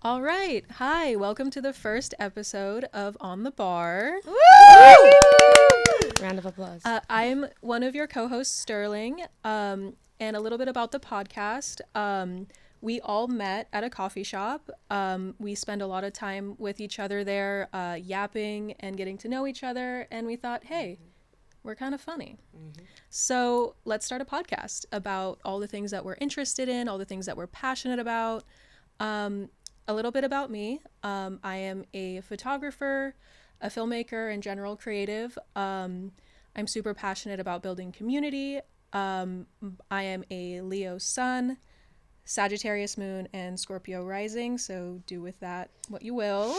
All right. Hi, welcome to the first episode of On the Bar. Woo! Round of applause. I'm one of your co-hosts, Sterling, and a little bit about the podcast. We all met at a coffee shop. We spend a lot of time with each other there, yapping and getting to know each other, and we thought, hey, we're kind of funny. So let's start a podcast about all the things that we're interested in, all the things that we're passionate about. A little bit about me. I am a photographer, a filmmaker, and general creative. I'm super passionate about building community. I am a Leo sun, Sagittarius moon, and Scorpio rising, so do with that what you will.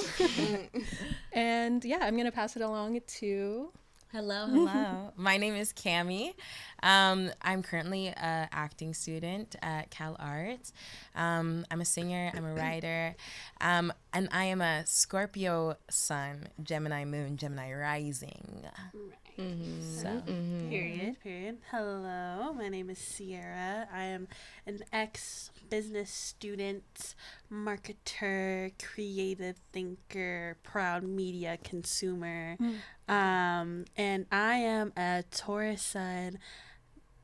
And yeah, I'm going to pass it along to... Hello. My name is Cami. I'm currently an acting student at Cal Arts. I'm a singer, I'm a writer, and I am a Scorpio sun, Gemini moon, Gemini rising. Period. Hello, my name is Sierra. I am an ex-business student, marketer, creative thinker, proud media consumer. And I am a Taurus sun,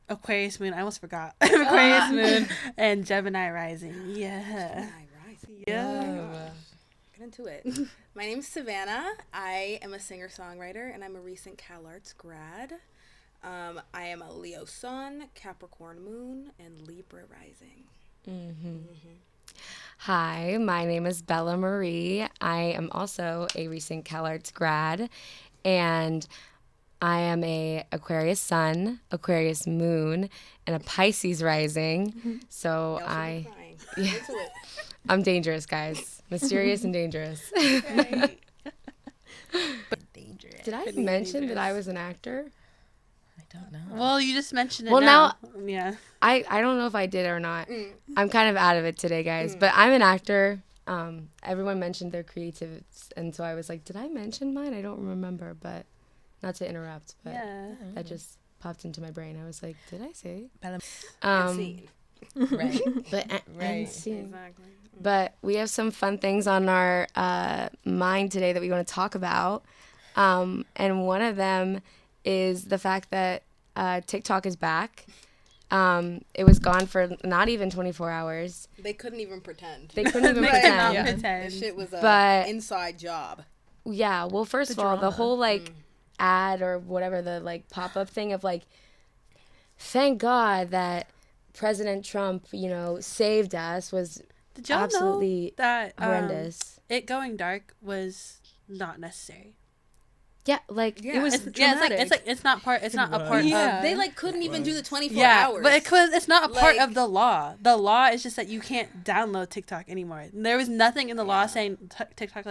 Aquarius moon. I almost forgot. Aquarius moon and Gemini rising. Yeah. Gemini rising. Yeah. Get into it. My name's Savannah. I am a singer-songwriter, and I'm a recent Cal Arts grad. I am a Leo sun, Capricorn moon, and Libra rising. Hi, my name is Bella Marie. I am also a recent Cal Arts grad, and I am a Aquarius sun, Aquarius moon, and a Pisces rising. So Y'all should be crying. Get into it. I'm dangerous, guys. Mysterious and dangerous. Right. Dangerous. Did I Pretty mention that dangerous. I was an actor? I don't know. Well, you just mentioned it Well, now. Yeah. I don't know if I did or not. I'm kind of out of it today, guys. But I'm an actor. Everyone mentioned their creatives, and so I was like, did I mention mine? I don't remember, but not to interrupt, but Yeah. that just popped into my brain. I was like, did I say? And scene. Right. But Right. and scene. Exactly. But we have some fun things on our mind today that we want to talk about. And one of them is the fact that TikTok is back. It was gone for not even 24 hours. They couldn't even pretend. They couldn't even They pretend. cannot Yeah. pretend. This shit was a But- inside job. Yeah, well, first The of all, the drama. whole ad or whatever, the pop-up thing of thank God that President Trump, saved us was Did y'all absolutely know that horrendous. it going dark was not necessary? Yeah, It was It's not part. It's not a part Yeah. of. They couldn't even do the 24 Yeah, hours. but it's not a part Like- of the law. The law is just that you can't download TikTok anymore. There was nothing in the law saying TikTok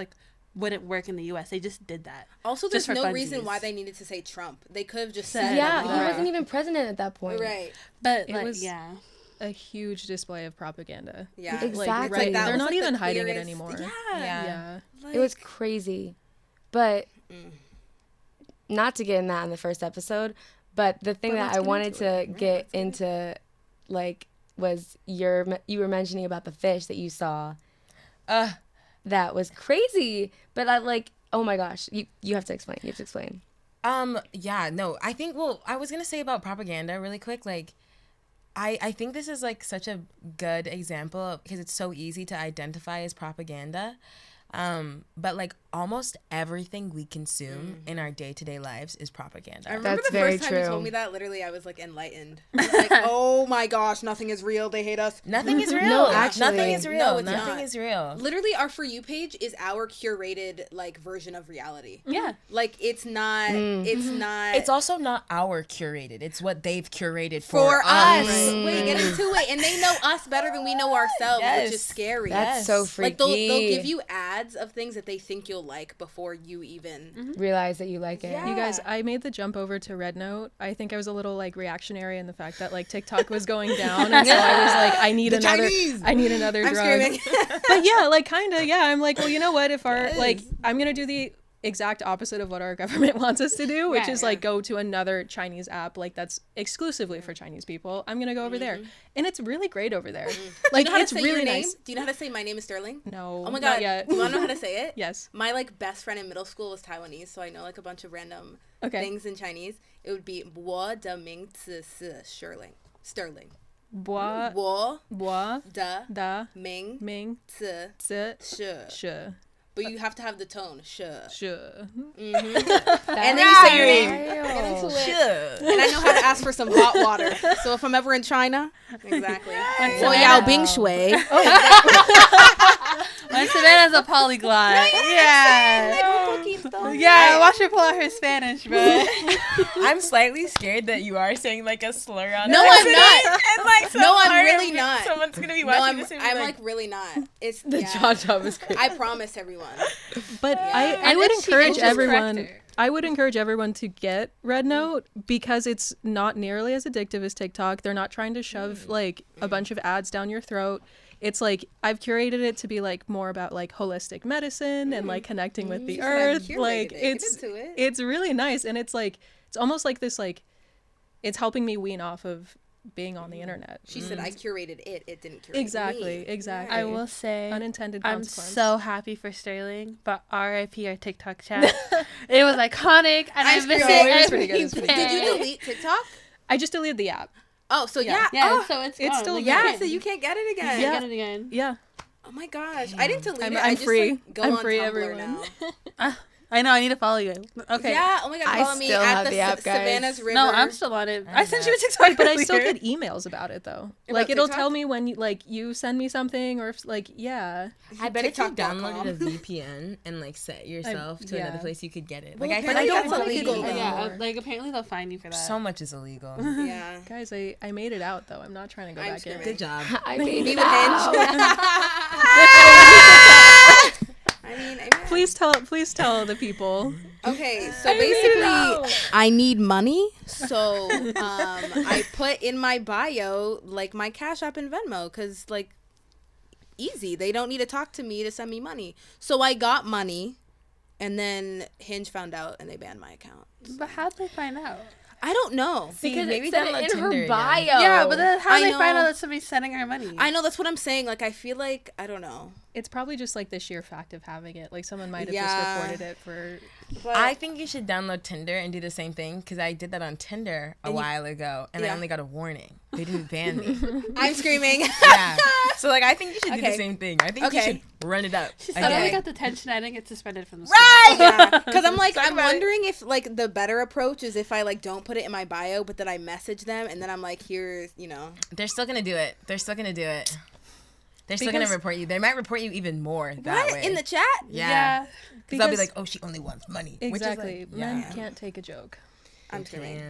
wouldn't work in the U.S. They just did that. Also, there's just for no reason funsies. why they needed to say Trump. They could have just said Yeah, he Yeah. wasn't even president at that point. Right. But It was- yeah, a huge display of propaganda. Yeah. Exactly. Like, Like, that they're was, not the even hiding it clearest- anymore. Yeah. Yeah. It was crazy. But not to get in that in the first episode, but the thing But that let's I get wanted into to get into was you were mentioning about the fish that you saw. That was crazy. But oh my gosh, you have to explain. You have to explain. Yeah, no, I think, I was going to say about propaganda really quick. I think this is such a good example because it's so easy to identify as propaganda. But almost everything we consume in our day-to-day lives is propaganda. I remember That's the very first time you true. told me that, literally, I was enlightened. I was oh my gosh, nothing is real. They hate us. Nothing is real. No, actually. Nothing is real. No, it's Nothing not. is real. Literally, our For You page is our curated version of reality. yeah. It's not. It's not. It's also not our curated. It's what they've curated for us. us. Wait, get into it, and they know us better than we know ourselves, Yes. which is scary. That's so freaky. they'll give you ads of things that they think you'll like before you even. Realize that you like it. Yeah. You guys, I made the jump over to Red Note. I think I was a little reactionary in the fact that TikTok was going down, and so I was like, I need another I'm drug. screaming. But yeah, kind of, yeah. I'm like, well, you know what? If our I'm gonna do the exact opposite of what our government wants us to do, which Yeah, is like go to another Chinese app like that's exclusively for Chinese people. I'm gonna go over there, and it's really great over there. Like Do you know how to it's say really your name? nice. Do you know how to say my name is Sterling? No, Oh my not god. yet. Do you want to know how to say it? Yes. My like best friend in middle school was Taiwanese, so I know like a bunch of random Okay. things in Chinese. It would be 我的名字是 Sterling. Bois 我 bois 的 da 名 ming 字 zi 是 shi But you have to have the tone. Sure. shi. And then you say your name. Get into it. Sure. And I know how to ask for some hot water. So if I'm ever in China, exactly. 我要冰水. My Savannah's a polyglot. Yeah. Yeah, watch her pull out her Spanish, bro. I'm slightly scared that you are saying like a slur on No, us. I'm not. And like some No, I'm part really of not. Someone's gonna be No, watching I'm this and be like really not. It's The yeah. jaw job is great. I promise everyone. But I And would then she encourage just correct everyone. her. I would encourage everyone to get Red Note because it's not nearly as addictive as TikTok. They're not trying to shove like a bunch of ads down your throat. It's like I've curated it to be like more about like holistic medicine and like connecting with the She said, "I've earth. curated Like it. Get it's into it." it's really nice and it's like it's almost like this like it's helping me wean off of being on the internet. She said I curated it. It didn't curate Exactly, me. exactly. I will say, Unintended I'm consequence. so happy for Sterling, but RIP our TikTok chat. It was iconic, and I miss screamed. it. It was pretty good, it was every pretty good. Did you day. delete TikTok? I just deleted the app. Oh, so Yeah. yeah. Yeah, Oh, so it's it's gone. still Like, there. yeah. can't- So you can't get it again. you Yeah. get it again. Yeah. Oh my gosh, I didn't delete I'm- it. I'm I just free. Like, go I'm on free, Tumblr everyone. now. I know. I need to follow you. Okay. Yeah. Oh my god, I follow me still at have the the app, guys. Savannah's River. No, I'm still on it. I sent you a TikTok, But I still earlier. get emails about it though. About Like it'll TikTok? tell me when you like you send me something or if, like yeah. I bet if you TikTok.com. downloaded a VPN and like set yourself to yeah. another place, you could get it. Well, Like I feel apparently like that's that's illegal, illegal. though. Yeah, like apparently they'll find you for that. So much is illegal. Yeah. Guys, I made it out though. I'm not trying to go I'm back screaming. in. Good job. I made Me it with out. I mean, Please tell the people. okay, so basically, I need money, so I put in my bio like my Cash App and Venmo, cause like easy, they don't need to talk to me to send me money. So I got money, and then Hinge found out and they banned my account. But how'd they find out? I don't know. Because maybe it said download it in Tinder her again. bio. Yeah, but then how I do they find know. out that somebody's sending her money? I know that's what I'm saying. Like I feel like I don't know. It's probably just like the sheer fact of having it. Like someone might have Yeah. just reported it for. But I think you should download Tinder and do the same thing because I did that on Tinder a while ago and I Yeah. only got a warning. They didn't ban me. I'm screaming. Yeah. So like I think you should do Okay. the same thing. I think you Okay. should run it up. She said I again. got detention. I didn't get suspended from the school. Right. Yeah. Because I'm like, I'm about it. wondering if like the better approach is if I like don't put it in my bio, but then I message them and then I'm like, here's, you know. They're still gonna do it. They're still gonna do it. They're still gonna Because- report you. They might report you even more that What? way. In the chat? yeah. Because they'll be Because- like, oh, she only wants money. Exactly. Which is like, Men yeah. can't take a joke. I'm screaming.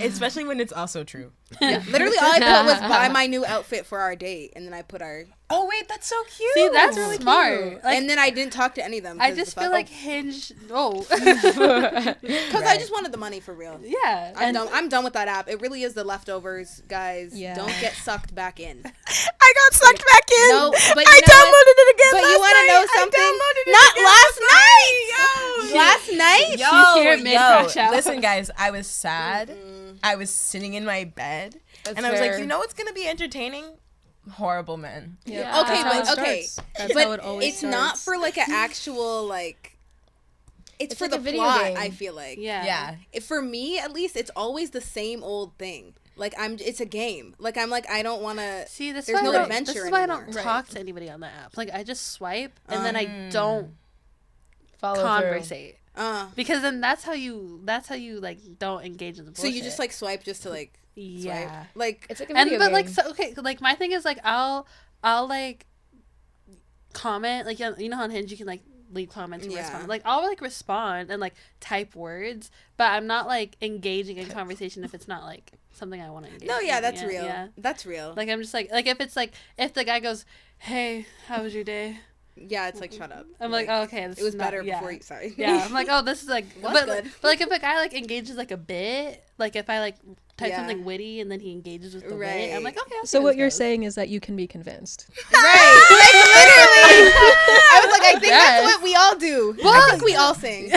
Especially when it's also true. Literally all I put was buy my new outfit for our date and then I put our Oh wait, that's so cute. See, that's really smart. Like, and then I didn't talk to any of them. I just feel like Hinge. Oh, because I just wanted the money for real. yeah. I'm done with that app. It really is the leftovers, guys. Yeah. Don't get sucked back in. I got sucked back in. No, but I you know what? downloaded it again. But you want to know something? Not last night. Last night? She's here mid crash out. Listen, guys, I was sad. I was sitting in my bed, and I was like, fair. you know what's gonna be entertaining? Horrible Men. Yeah. Okay, That's how but it okay. starts. That's But how it always it's not starts. for like an actual like. It's for like the a video plot. game. I feel like. Yeah. Yeah. For me, at least, it's always the same old thing. Like it's a game. Like I'm like I don't want to. See, this is There's why no I don't, adventure This is why I anymore. don't Right. talk to anybody on the app. Like I just swipe and then I don't Follow conversate Because then that's how you like don't engage in the so bullshit. you just like swipe just to like yeah. swipe. Like It's like a And video but game. like so okay, like my thing is like I'll like comment like you know on Hinge you can like leave comments and Yeah. respond. Like I'll like respond and like type words, but I'm not like engaging in conversation if it's not like something I want to engage. no, yeah, in. that's real. Yeah. That's real. Like I'm just like if it's like if the guy goes, "Hey, how was your day?" yeah, it's like shut up. I'm like, "Oh, okay, this it was is not, better yeah. before you. Sorry. Yeah, I'm like, oh, this is like, Well, but, that's good. but like if a guy like engages like a bit, like if I like type Yeah. something witty and then he engages with the Right. bit, I'm like, okay. I'll see So how what this you're goes. saying is that you can be convinced. Right. Like literally. I was like, I think think guess. that's what we all do. I think we all sing.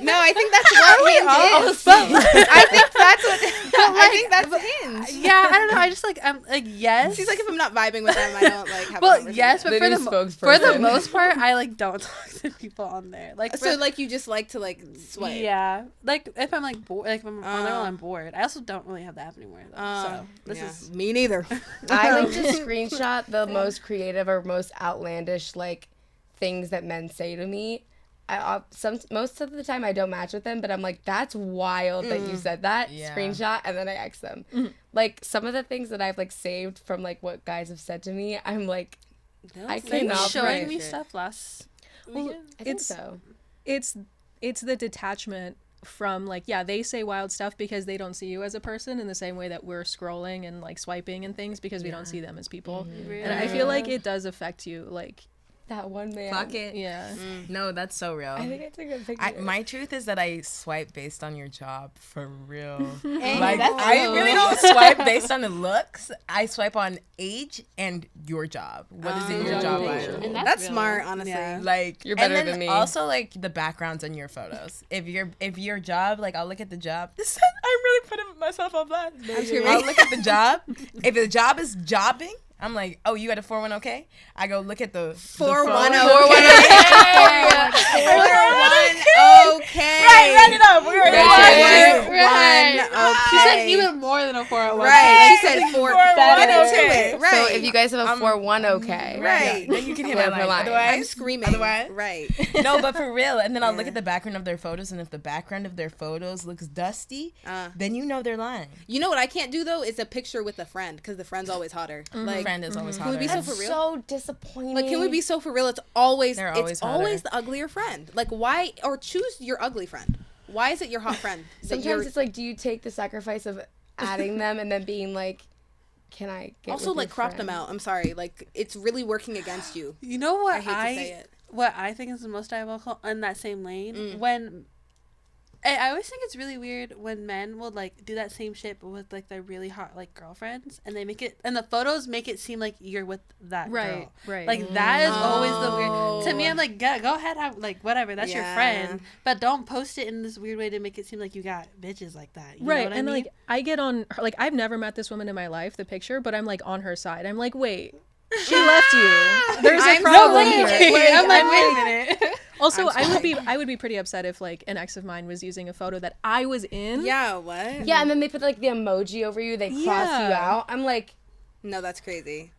No, I think that's what Hinge is. I think that's what. I think that's Hinge. Yeah, I don't know. I just like I'm like yes. She's like, if I'm not vibing with them, I don't like have. a well, conversation. yes, but The for new the spokesperson. most part, I like don't talk to people on there. Like So for- like you just like to like swipe. yeah, like if I'm like bored, like if I'm on there while I'm bored. I also don't really have the app anymore though. So this Yeah. is Me neither. I like to screenshot the most creative or most outlandish like things that men say to me. Most of the time I don't match with them, but I'm like, that's wild that you said that. Yeah. Screenshot, and then I X them. Like some of the things that I've like saved from like what guys have said to me, I'm like, I they were cannot showing break me it. stuff last. Well, weekend. I think It's- so. it's the detachment from like, yeah, they say wild stuff because they don't see you as a person in the same way that we're scrolling and like swiping and things because we don't see them as people. And I feel like it does affect you, like, That one man. Fuck it. yeah. No, that's so real. I think I took a picture. My truth is that I swipe based on your job for real. Hey, Like that's I real. really don't swipe based on the looks. I swipe on age and your job. What is in your job bio? And That's real. smart, honestly. Yeah. Like You're better and then than me. Also, like the backgrounds on your photos. If your job, like I'll look at the job. I'm really putting myself on blast. I'll look at the job. If the job is jobbing, I'm like, oh, you got a 4-1 I go look at the 4-1 okay. Right, run it up. We're Right. She said even more than a 401. Right. She said 4. Get into okay. it. Right. So if you guys have a 4-1, okay. Right. Then you can hit Yeah, my for line. line. Otherwise, I'm screaming. Otherwise, Right. no, but for real. And then I'll look Yeah. at the background of their photos, and if the background of their photos looks dusty, then you know they're lying. You know what I can't do though is a picture with a friend because the friend's always hotter. Like, Friend is always we hotter. be so That's for real? so disappointing. like, can we be so for real? It's always They're always hotter. the uglier friend. Like, why? Or choose your ugly friend. Why is it your hot friend? that Sometimes you're- it's like, do you take the sacrifice of adding them and then being like, can I get also with like your crop them friend? out. I'm sorry. Like, it's really working against you. You know what I hate to say it. What I think is the most diabolical in that same lane when I always think it's really weird when men will like do that same shit but with like their really hot like girlfriends and they make it and the photos make it seem like you're with that Right, girl. right. Like that is always the weird. To me, I'm like, go ahead, have, like whatever, that's your Yeah. friend, but don't post it in this weird way to make it seem like you got bitches like that. You Right, know what and I mean? like I get on her, like I've never met this woman in my life, the picture, but I'm like on her side. I'm like, wait, she left you. There's a problem here. I'm like, wait a minute. Also, I would be pretty upset if like an ex of mine was using a photo that I was in. Yeah. What? Yeah, and then they put like the emoji over you, they cross you Yeah. out. I'm like, No, that's crazy.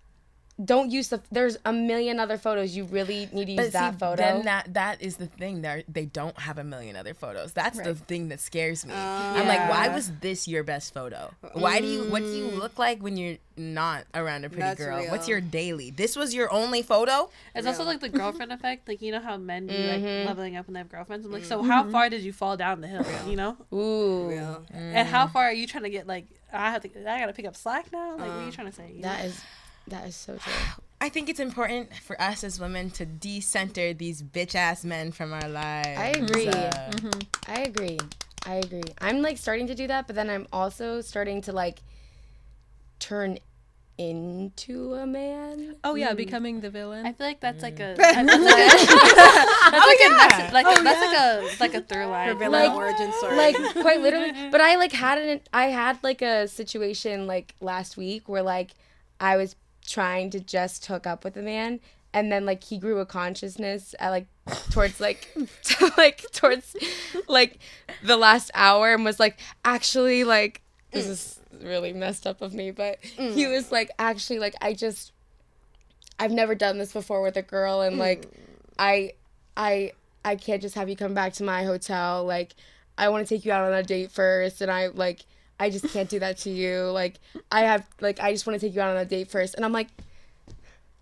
don't use there's a million other photos. You really need to use that photo. Then that is the thing. They don't have a million other photos. That's the thing that scares me. I'm like, why was this your best photo? What do you look like when you're not around a pretty That's girl? real. What's your daily? This was your only photo? It's also like the girlfriend effect. Like, you know how men do like leveling up when they have girlfriends? I'm like, so how far did you fall down the hill, you know? Ooh, Real. And how far are you trying to get, like, I gotta pick up slack now? Like, what are you trying to say? You know? that is so true. I think it's important for us as women to decenter these bitch ass men from our lives. I agree. I agree. I'm like starting to do that, but then I'm also starting to like turn into a man. Oh yeah, becoming the villain. I feel like that's like a that's like a through line. Villain Like- origin story. Like quite literally. But I like I had like a situation like last week where like I was trying to just hook up with a man and then like he grew a consciousness at like towards like towards like the last hour and was like, actually, like, this is really messed up of me, but he was like, actually, like, I've never done this before with a girl, and like I can't just have you come back to my hotel. Like, I want to take you out on a date first, and I just can't do that to you. Like, I just want to take you out on a date first. And I'm like,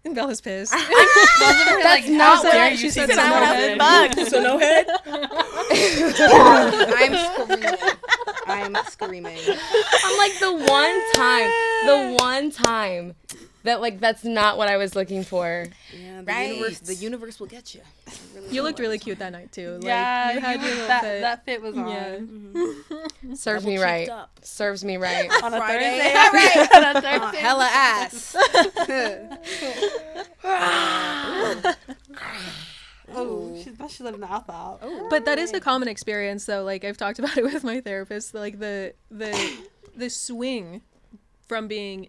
Bella's pissed. that's not what I she said so so no head. So no head? I'm screaming. I'm like, the one time that like that's not what I was looking for. Yeah, Right. the universe will get you. You looked really cute that night too. Like, Yeah, you had your little that fit. that fit was on. Yeah. Serves me right. Serves me right. On a Friday. Thursday. All right. On a Thursday. Hella ass. Oh, she's letting the alpha out. Oh. But that is a common experience, though. Like, I've talked about it with my therapist. Like, the swing from being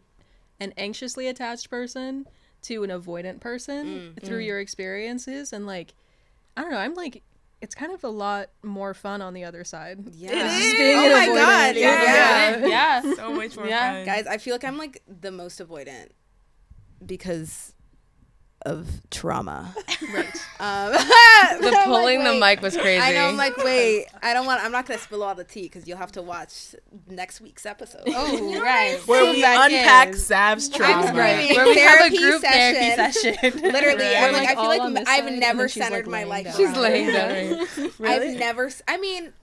an anxiously attached person to an avoidant person through your experiences. And, like, I don't know, I'm like, it's kind of a lot more fun on the other side. Yeah. It is. Being Oh an my avoidant. God. Yeah. Yeah. So much more Yeah. fun. Guys, I feel like I'm like the most avoidant because of trauma. Right. The pulling the mic was crazy. I know. I'm like, wait. I'm not gonna spill all the tea because you'll have to watch next week's episode. Oh, right. Where we unpack Sav's trauma. screaming. Where we have a Therapy group therapy session. session. Literally, Right. I'm We're, like, I feel all like on this I've side, and never then she's, centered like, my laying life. down. She's laying down. I've never. I mean,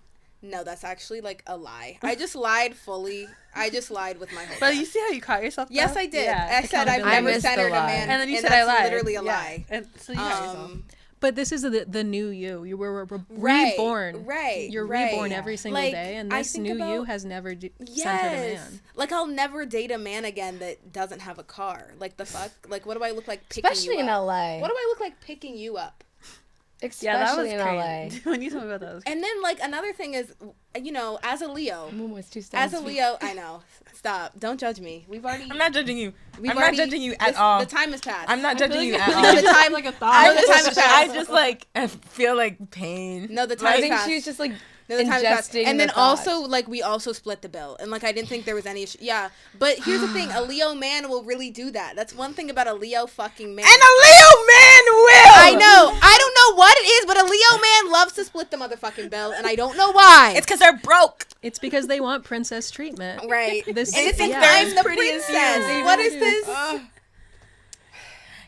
no, that's actually like a lie. I just lied fully. I just lied with my whole. But chest. you see how you caught yourself? Yes, though? I did. Yeah. I said I've I never missed the centered a lie. man, And then you said I that's lied. literally a Yeah. lie. And so you got yourself. But this is the new you. You were Right, reborn. right, You're right. reborn every single Like, day, and I this think new you about- has never centered a Yes. man. Like I'll never date a man again that doesn't have a car. Like the fuck? Like what do I look like picking Especially you in up? LA. What do I look like picking you up? Yeah, that was Especially in LA. crazy. When you told me about that, was And then like another thing is, you know, as a Leo, I'm almost 2 as steps. a Leo, I know. Stop. Don't judge me. I'm not judging you. we've I'm not already- judging you at this- all. The time has passed. I'm not judging you at like all. the time like a I thought. know the time has I passed. just like I feel like pain. No, the I time has think passed. she was just like No, the time has passed. ingesting And the then thoughts. also like we also split the bill, and like I didn't think there was any issue. Yeah, but here's the thing: a Leo man will really do that. That's one thing about a Leo fucking man. And a Leo man will. I know. I don't know what it is, but a Leo man loves to split the motherfucking bill, and I don't know why. It's because they're broke. It's because they want princess treatment. right. This And it's like yeah. I'm the pretty as princess. you. What is this?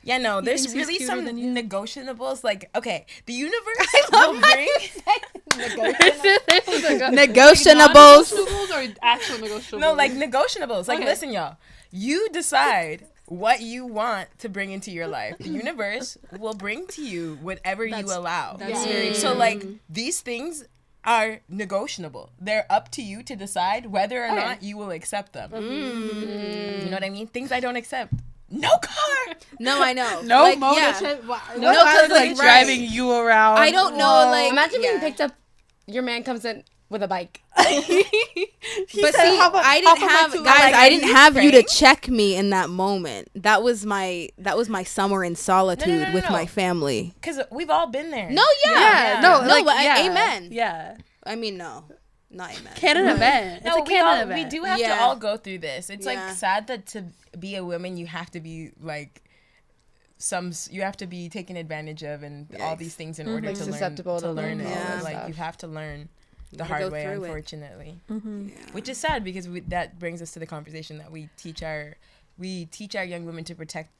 Yeah, no, there's thinks he's really cuter some than you? negotiables. Like, okay, the universe will bring. Negotiables. Negotiables or actual negotiables? No, like negotiables. Like, Okay. listen, y'all. You decide what you want to bring into your life. The universe will bring to you whatever you allow. That's very So, true. like, these things are negotiable. They're up to you to decide whether or not you will accept them. You know what I mean? Things I don't accept. No car. No, I know. no like, motor yeah. trip. No, No, cause, like like, driving right. you around. I don't know. Whoa. Like, Imagine being yeah. picked up. Your man comes in with a bike. But said, see, "Hop on- I hop didn't on my have two-wheeler." guys. Like, I are didn't you have you to praying? check me in that moment. That was my summer in solitude no, with no. my family. Because we've all been there. No, yeah, Yeah, no, like, but yeah. amen. Yeah. I mean, no, not amen. Canon event. No, It's a canon event. we do have Yeah. to all go through this. It's Yeah. like sad that to be a woman, you have to be like you have to be taken advantage of and all Yikes. these things in order Like to susceptible to learn it. all that Like stuff. you have to learn the gotta hard go way, through it. unfortunately. Mm-hmm. Which is sad because that brings us to the conversation that we teach our young women to protect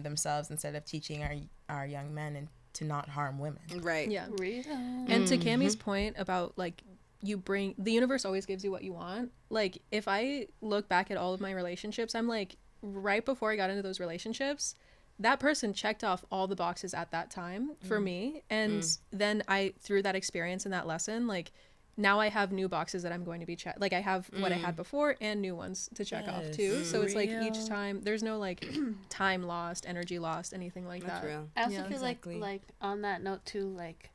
themselves instead of teaching our young men and to not harm women. Right. Yeah. Real. And to Cammie's point about like the universe always gives you what you want. Like if I look back at all of my relationships, I'm like right before I got into those relationships, that person checked off all the boxes at that time for me. And then through that experience and that lesson, like now I have new boxes that I'm going to be like I have what I had before and new ones to check off too. So it's like each time there's no like time lost, energy lost, anything like That's that. real. I also Yeah, feel exactly. like on that note too, like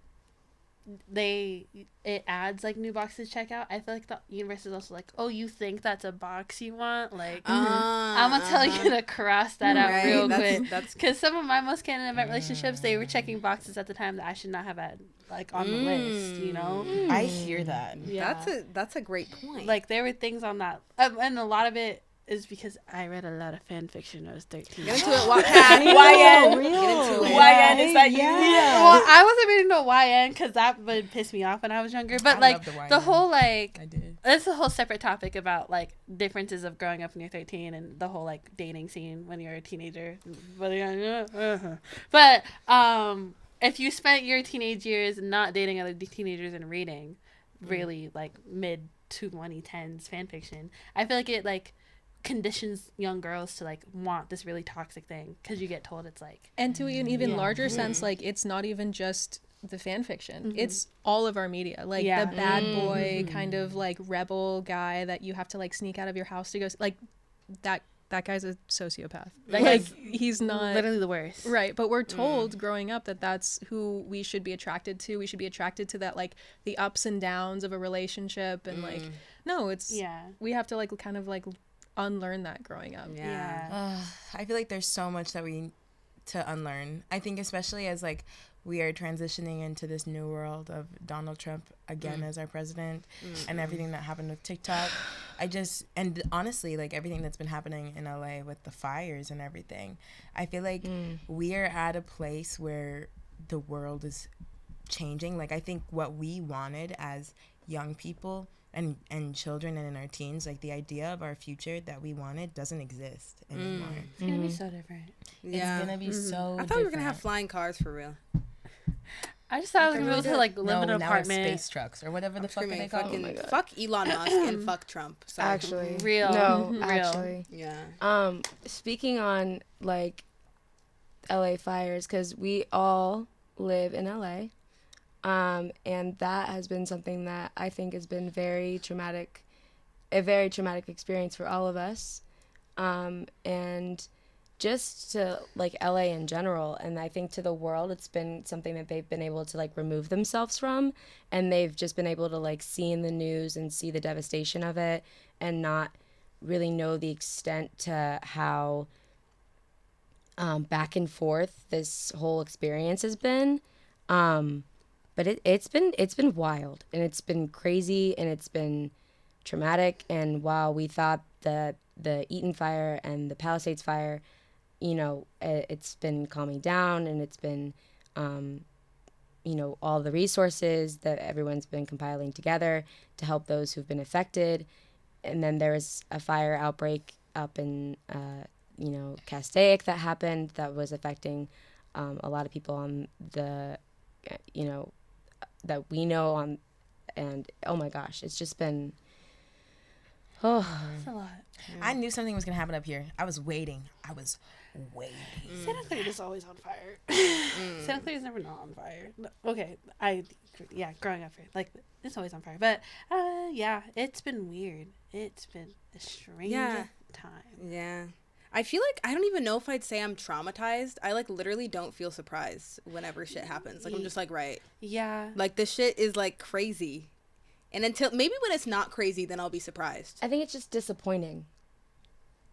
it adds like new boxes to check out. I feel like the universe is also like, oh, you think that's a box you want? Like I'm gonna tell you to cross that out Right, real that's- quick. that's- Because some of my most canon event relationships, they were checking boxes at the time that I should not have had like on the list. You know, I hear that. yeah. That's a great point. Like there were things on that, and a lot of it is because I read a lot of fan fiction when I was 13. get into it. Wattpad. YN. Get into it. YN is that you? Well, I wasn't reading no YN because that would piss me off when I was younger. But I like love the the YN. whole like I did. that's a whole separate topic about like differences of growing up when you're 13 and the whole like dating scene when you're a teenager. But if you spent your teenage years not dating other teenagers and reading really like mid to 2010s fan fiction, I feel like it like conditions young girls to like want this really toxic thing because you get told it's like And to an even larger sense, like it's not even just the fan fiction, it's all of our media, like Yeah. the bad boy kind of like rebel guy that you have to like sneak out of your house to go like that that guy's a sociopath. That Like, guy's he's not literally the worst. right. But we're told growing up that that's who we should be attracted to. We should be attracted to that, like, the ups and downs of a relationship. And like, no, it's, Yeah. we have to like kind of like unlearn that growing up. Yeah. I feel like there's so much that we need to unlearn. I think especially as like we are transitioning into this new world of Donald Trump again as our president and everything that happened with TikTok. And honestly, like everything that's been happening in LA with the fires and everything, I feel like we are at a place where the world is changing. Like I think what we wanted as young people and children and in our teens, like the idea of our future that we wanted doesn't exist anymore. It's gonna be so different. Yeah. It's gonna be so I thought we were gonna have different. flying cars for real. I just thought I was gonna be able to like live in an now it's apartment. space trucks or whatever the fuck Screaming, they call fucking them. fuck Elon Musk and fuck Trump. Sorry. Actually, Real. No, Real. actually. Yeah. Speaking on like LA fires, because we all live in LA, and that has been something that I think has been a very traumatic experience for all of us, and just to like LA in general, and I think to the world, it's been something that they've been able to like remove themselves from, and they've just been able to like see in the news and see the devastation of it, and not really know the extent to how back and forth this whole experience has been. But it's been wild, and it's been crazy, and it's been traumatic. And while we thought that the Eaton fire and the Palisades fire, you know, it's been calming down, and it's been, you know, all the resources that everyone's been compiling together to help those who've been affected. And then there was a fire outbreak up in, you know, Castaic that happened that was affecting a lot of people on the, you know, that we know on, and oh my gosh, it's just been, It's a lot. I knew something was gonna happen up here. I was waiting. Santa Clarita's always on fire. Santa Clarita's never not on fire. No, okay, growing up here, like it's always on fire. But yeah, it's been weird. It's been a strange time. Yeah. I feel like I don't even know if I'd say I'm traumatized. I like literally don't feel surprised whenever shit happens. Like I'm just like, right. Yeah. Like this shit is like crazy. And until maybe when it's not crazy, then I'll be surprised. I think it's just disappointing.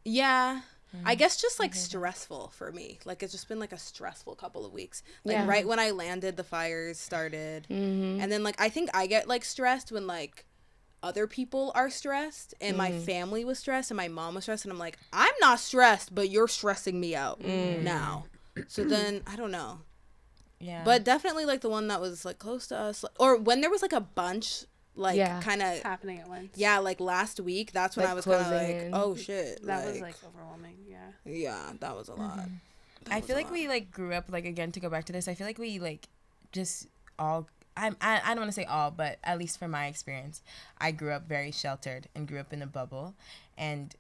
Yeah. I guess just like stressful for me. Like it's just been like a stressful couple of weeks. Like Yeah. right when I landed, the fires started. And then like I think I get like stressed when like other people are stressed and my family was stressed and my mom was stressed and I'm like, I'm not stressed, but you're stressing me out now. So then I don't know. Yeah. But definitely like the one that was like close to us, like, or when there was like a bunch like Yeah. kind of Happening at once. yeah, like last week, that's when Like I was kind of closing like, in. oh shit. That was like overwhelming. Yeah. yeah, that was a lot. I feel like we like grew up like again to go back to this. I feel like we like just all. I don't want to say all, but at least from my experience, I grew up very sheltered and grew up in a bubble, and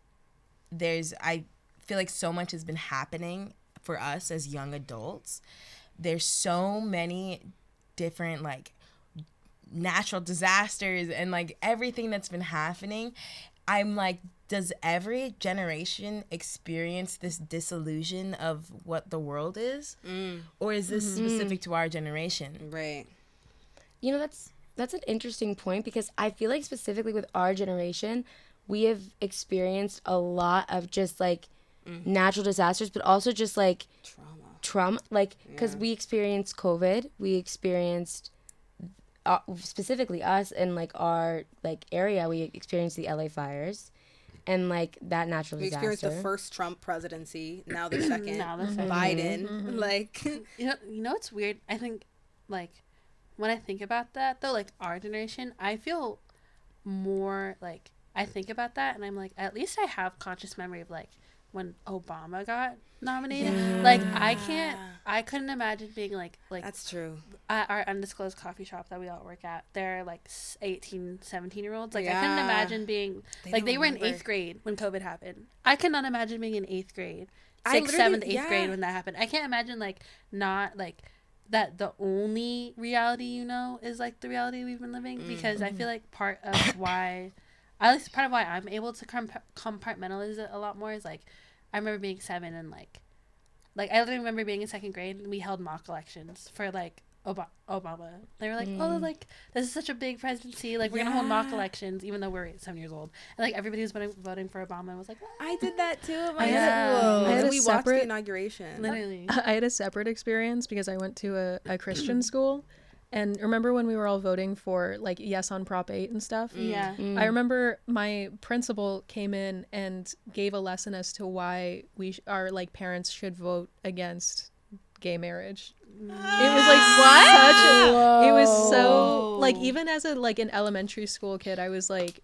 I feel like so much has been happening for us as young adults. There's so many different like natural disasters and like everything that's been happening. I'm like, does every generation experience this disillusion of what the world is? Or is this specific to our generation? Right. You know, that's an interesting point, because I feel like specifically with our generation, we have experienced a lot of just like natural disasters, but also just like trauma, like because we experienced COVID, we experienced specifically us and like our like area, we experienced the LA fires and like that natural We disaster. experienced the first Trump presidency, now the second. Now the second. Biden. Like You know what's weird? I think, like, when I think about that, though, like, our generation, I feel more, like, I think about that, and I'm like, at least I have conscious memory of, like, when Obama got nominated. Like, I couldn't imagine being, like that's true. at our undisclosed coffee shop that we all work at, they're, like, 18, 17-year-olds. Like, I couldn't Yeah. imagine being, like, they were in 8th grade when COVID happened. I could not imagine being in 8th grade. I 6th, literally- 7th, 8th yeah. grade when that happened. I can't imagine, like, not, like, that the only reality you know is, like, the reality we've been living. Because I feel like part of why at least part of why I'm able to compartmentalize it a lot more is like, I remember being 7 and like I literally remember being in 2nd grade and we held mock elections for like Obama. They were like, oh, like this is such a big presidency, like we're gonna hold mock elections even though we're 7 years old, and like everybody was voting for Obama and was like, I did that too at my I had school. a And we watched the separate- inauguration. literally. I had a separate experience because I went to a Christian school, and remember when we were all voting for like yes on Prop 8 and stuff? Yeah. I remember my principal came in and gave a lesson as to why our like parents should vote against gay marriage. It was like it was so like, even as a like an elementary school kid, I was like,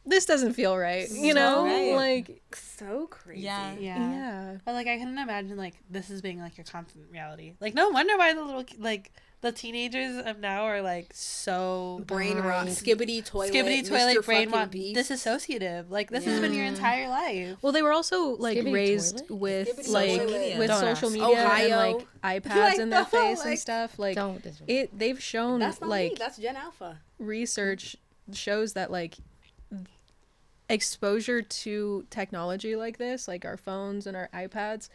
this doesn't feel right, you know? right. Like, So crazy. Yeah. yeah. But like I couldn't imagine like this as being like a constant reality. Like no wonder why the little like the teenagers of now are like so Brain rot. Skibbity toilet. toilet Mr. brain fucking rot Beast. disassociative. Like this has been your entire life. Well, they were also like Skibbity raised toilet? with Skibbity like toilet. with Don't social ask. media Ohio. and like iPads Like in their the whole, face and like- stuff. Like Don't disrespect. they've shown That's not like me. That's Gen Alpha. research shows that like exposure to technology like this, like our phones and our iPads,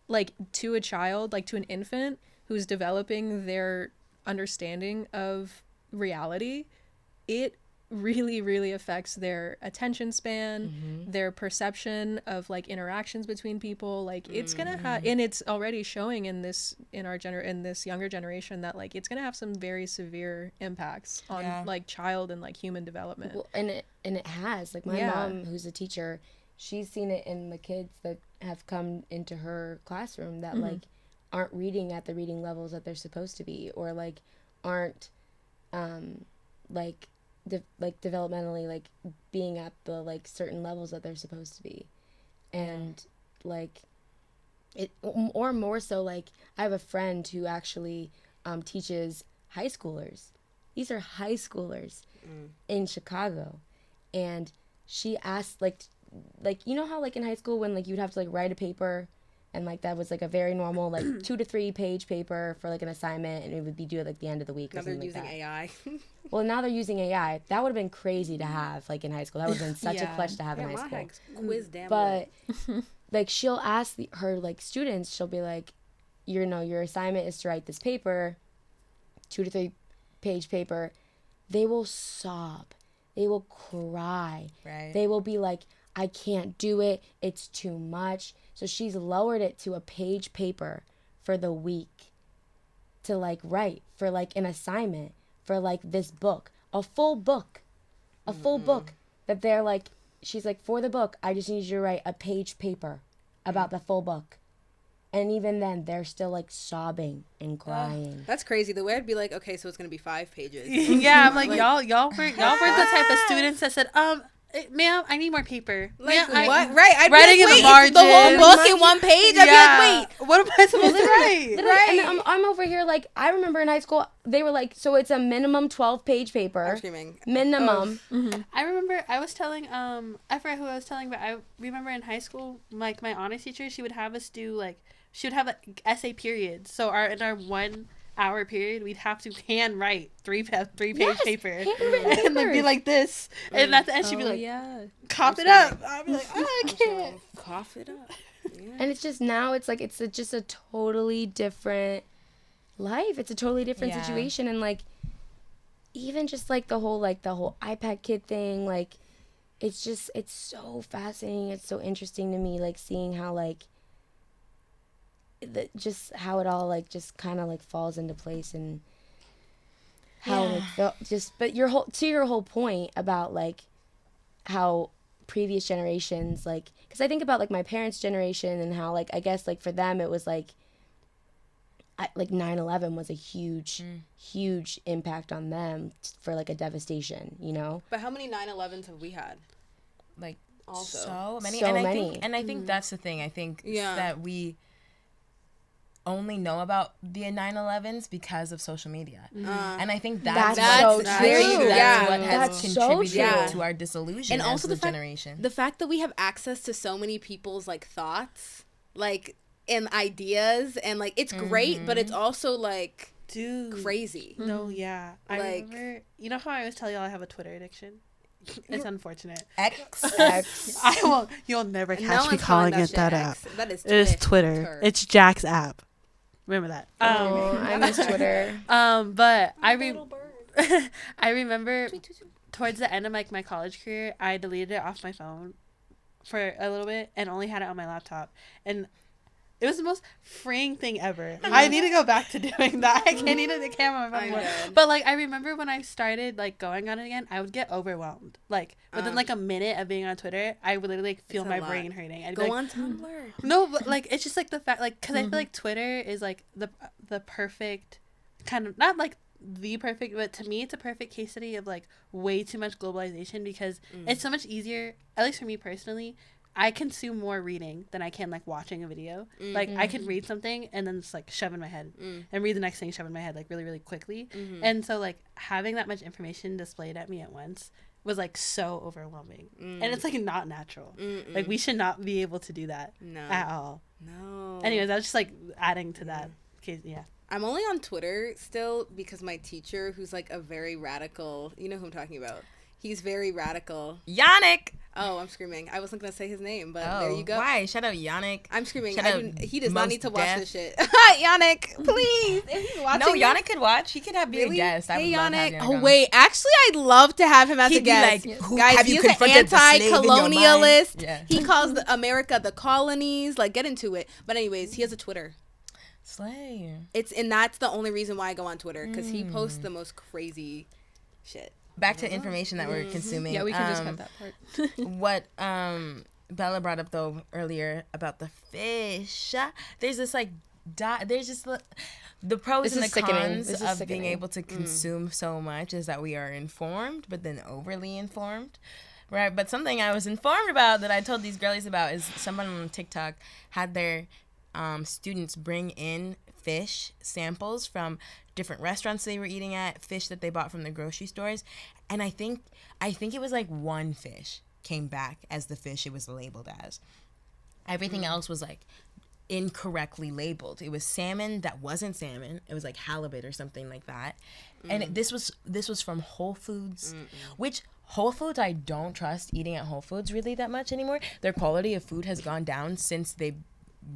like to a child, like to an infant who's developing their understanding of reality, it really affects their attention span, their perception of like interactions between people. Like it's gonna have, and it's already showing in this in this younger generation that like it's gonna have some very severe impacts on like child and like human development. Well, and it has, like, my Yeah. mom, who's a teacher, she's seen it in the kids that have come into her classroom that like aren't reading at the reading levels that they're supposed to be, or like aren't like developmentally like being at the like certain levels that they're supposed to be. And like it, or more so, like I have a friend who actually teaches high schoolers. These are high schoolers in Chicago, and she asked like you know how like in high school when like you'd have to like write a paper, and like that was like a very normal like 2 to 3 page paper for like an assignment, and it would be due at like the end of the week. Now or they're something using like that. AI. Well, now they're using AI. That would have been crazy to have like in high school. That would have been such a Yeah. clutch to have Yeah, in high my school. heck's quiz damn But well. like she'll ask her like students, she'll be like, you know, your assignment is to write this paper, 2 to 3 page paper. They will sob, they will cry, Right. they will be like, I can't do it, it's too much. So she's lowered it to a page paper for the week to like write for like an assignment for like this book, a full book that they're like, she's like, for the book, I just need you to write a page paper about the full book. And even then, they're still like sobbing and crying. That's crazy. The way I'd be like, okay, so it's gonna be 5 pages. Yeah, I'm like y'all were the type of students that said, ma'am, I need more paper. Like Ma'am, I- what? Right? I'd writing be in the like, wait, the whole margins. book in 1 page. I'd be like, wait. what am I supposed to write? Literally, and I'm over here like, I remember in high school, they were like, so it's a minimum 12-page paper. I'm screaming. Minimum. I remember I was telling I forgot who I was telling, but I remember in high school, like my honors teacher, she would have us do like, she would have like essay periods. So in our 1 hour period, we'd have to hand write 3 page Yes, paper handwritten and like be papers. like this, and at the end she'd be like, yeah. "Cop it up." I'd be like, "Oh, I can't." Cough it up. And it's just now, it's like, just a totally different life. It's a totally different Yeah. situation. And like, even just like the whole iPad kid thing, like, it's so fascinating. It's so interesting to me, like seeing how like, just how it all like just kind of like falls into place, and how like but your whole point about like how previous generations, like, because I think about like my parents' generation and how like I guess like for them it was like 9/11 was a huge impact on them for like a devastation, you know. But how many 9/11s have we had? Like Also. so many. So and I many. think that's the thing. I think Yeah. that we only know about the 9/11s because of social media. And I think that's so what, true. that's what has That's so contributed true. to our disillusion And as also the the fact- generation. The fact that we have access to so many people's like thoughts, like, and ideas, and like it's great, but it's also like Dude. crazy. No, yeah. I Like- remember, you know how I always tell y'all I have a Twitter addiction? It's unfortunate. X. I won't, you'll never No catch me one's calling calling that it that shit app. X. That is It is Twitter. Twitter. It's Jack's app. Remember that. Oh, I miss Twitter. But I remember towards the end of like my college career, I deleted it off my phone for a little bit and only had it on my laptop. And it was the most freeing thing ever. I need to go back to doing that. I can't need the camera on my phone I'm anymore. dead. But like I remember when I started like going on it again, I would get overwhelmed. Like within like a minute of being on Twitter, I would literally like, feel It's a my lot. brain hurting. I'd be Go like, on Tumblr. no, but like it's just like the fact, like, because I feel like Twitter is like the perfect kind of, not like the perfect, but to me it's a perfect case study of like way too much globalization, because it's so much easier, at least for me personally. I consume more reading than I can like watching a video. Like I can read something and then just like shove in my head and read the next thing, shove in my head like really, really quickly. And so like having that much information displayed at me at once was like so overwhelming. And it's like not natural. Like we should not be able to do that No. at all. No. Anyways, I was just like adding to that case. Yeah. I'm only on Twitter still because my teacher, who's like a very radical, you know who I'm talking about. He's very radical. Yannick. Oh, I'm screaming. I wasn't gonna say his name, but there you go. Why? Shout out Yannick. I'm screaming. Shout I out do, he does not Mos need to watch Def. this shit. Yannick, please. If he's watching No, it- Yannick could watch. He could have be Really? a guest. I would Hey, love Yannick. having Yannick Oh on. wait, actually, I'd love to have him as a He'd be guest. like, who- Guys, have you he's an confronted the slave in your mind? anti-colonialist. Yeah. He calls America the colonies. Like, get into it. But anyways, he has a Twitter. Slay. And that's the only reason why I go on Twitter, because he posts the most crazy shit. Back to information that we're consuming. Yeah, we can just cut that part. What Bella brought up though earlier about the fish. There's this like there's just the pros This and the is sickening. cons This is of being sickening. able to consume so much is that we are informed, but then overly informed. Right, but something I was informed about that I told these girlies about is someone on TikTok had their students bring in fish samples from different restaurants they were eating at, fish that they bought from the grocery stores, and I think it was like one fish came back as the fish it was labeled as. Everything else was like incorrectly labeled. It was salmon that wasn't salmon. It was like halibut or something like that. And this was from Whole Foods, which Whole Foods I don't trust eating at Whole Foods really that much anymore. Their quality of food has gone down since they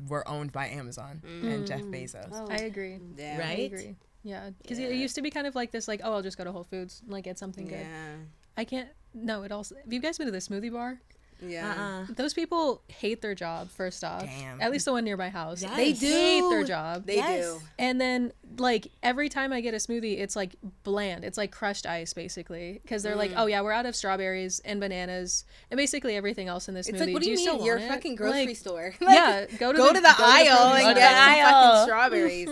were owned by Amazon and Jeff Bezos. I agree. Yeah. I Right? agree. Yeah, because it used to be kind of like this, like, oh, I'll just go to Whole Foods and like get something good. Yeah. I can't. No, it also. Have you guys been to the smoothie bar? Yeah. Those people hate their job. First off, Damn. at least the one near my house. Yes. They hate do. their job. They do. And then, like, every time I get a smoothie, it's like bland. It's like crushed ice, basically. Because they're like, oh, yeah, we're out of strawberries and bananas and basically everything else in this smoothie. It's like, what do you still mean? You're a want it? fucking grocery Like, store. Yeah, go to the aisle produce and Go to get the some aisle. fucking strawberries.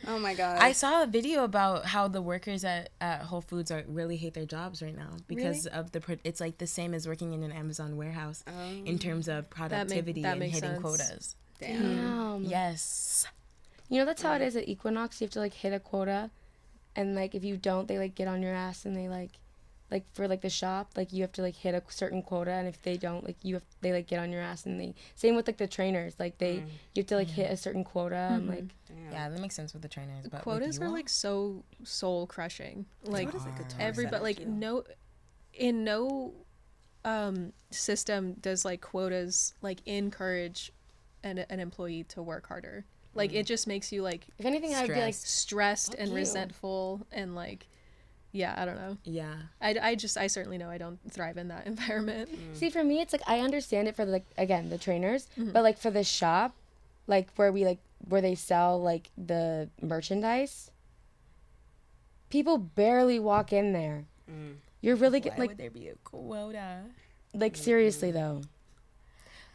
Oh my god. I saw a video about how the workers at Whole Foods really hate their jobs right now because of it's like the same as working in an Amazon warehouse in terms of productivity that and makes hitting sense. quotas. Damn. Yes. You know that's how it is at Equinox. You have to like hit a quota, and like if you don't, they like get on your ass and they like for like the shop, like you have to like hit a certain quota, and if they don't, like they like get on your ass, and they same with like the trainers, like you have to like hit a certain quota, and like Yeah, that makes sense with the trainers. But with Quotas you are all? like so soul crushing. Like What is a guitar everybody, setup, like too? no system does like quotas like encourage an employee to work harder. Like it just makes you like if anything, I would be like, stressed and you. resentful and like, yeah, I don't know. Yeah. I certainly know I don't thrive in that environment. see, for me, it's like I understand it for like again the trainers, but like for the shop, like where they sell like the merchandise, people barely walk in there. You're really Why like would there be a quota? seriously though.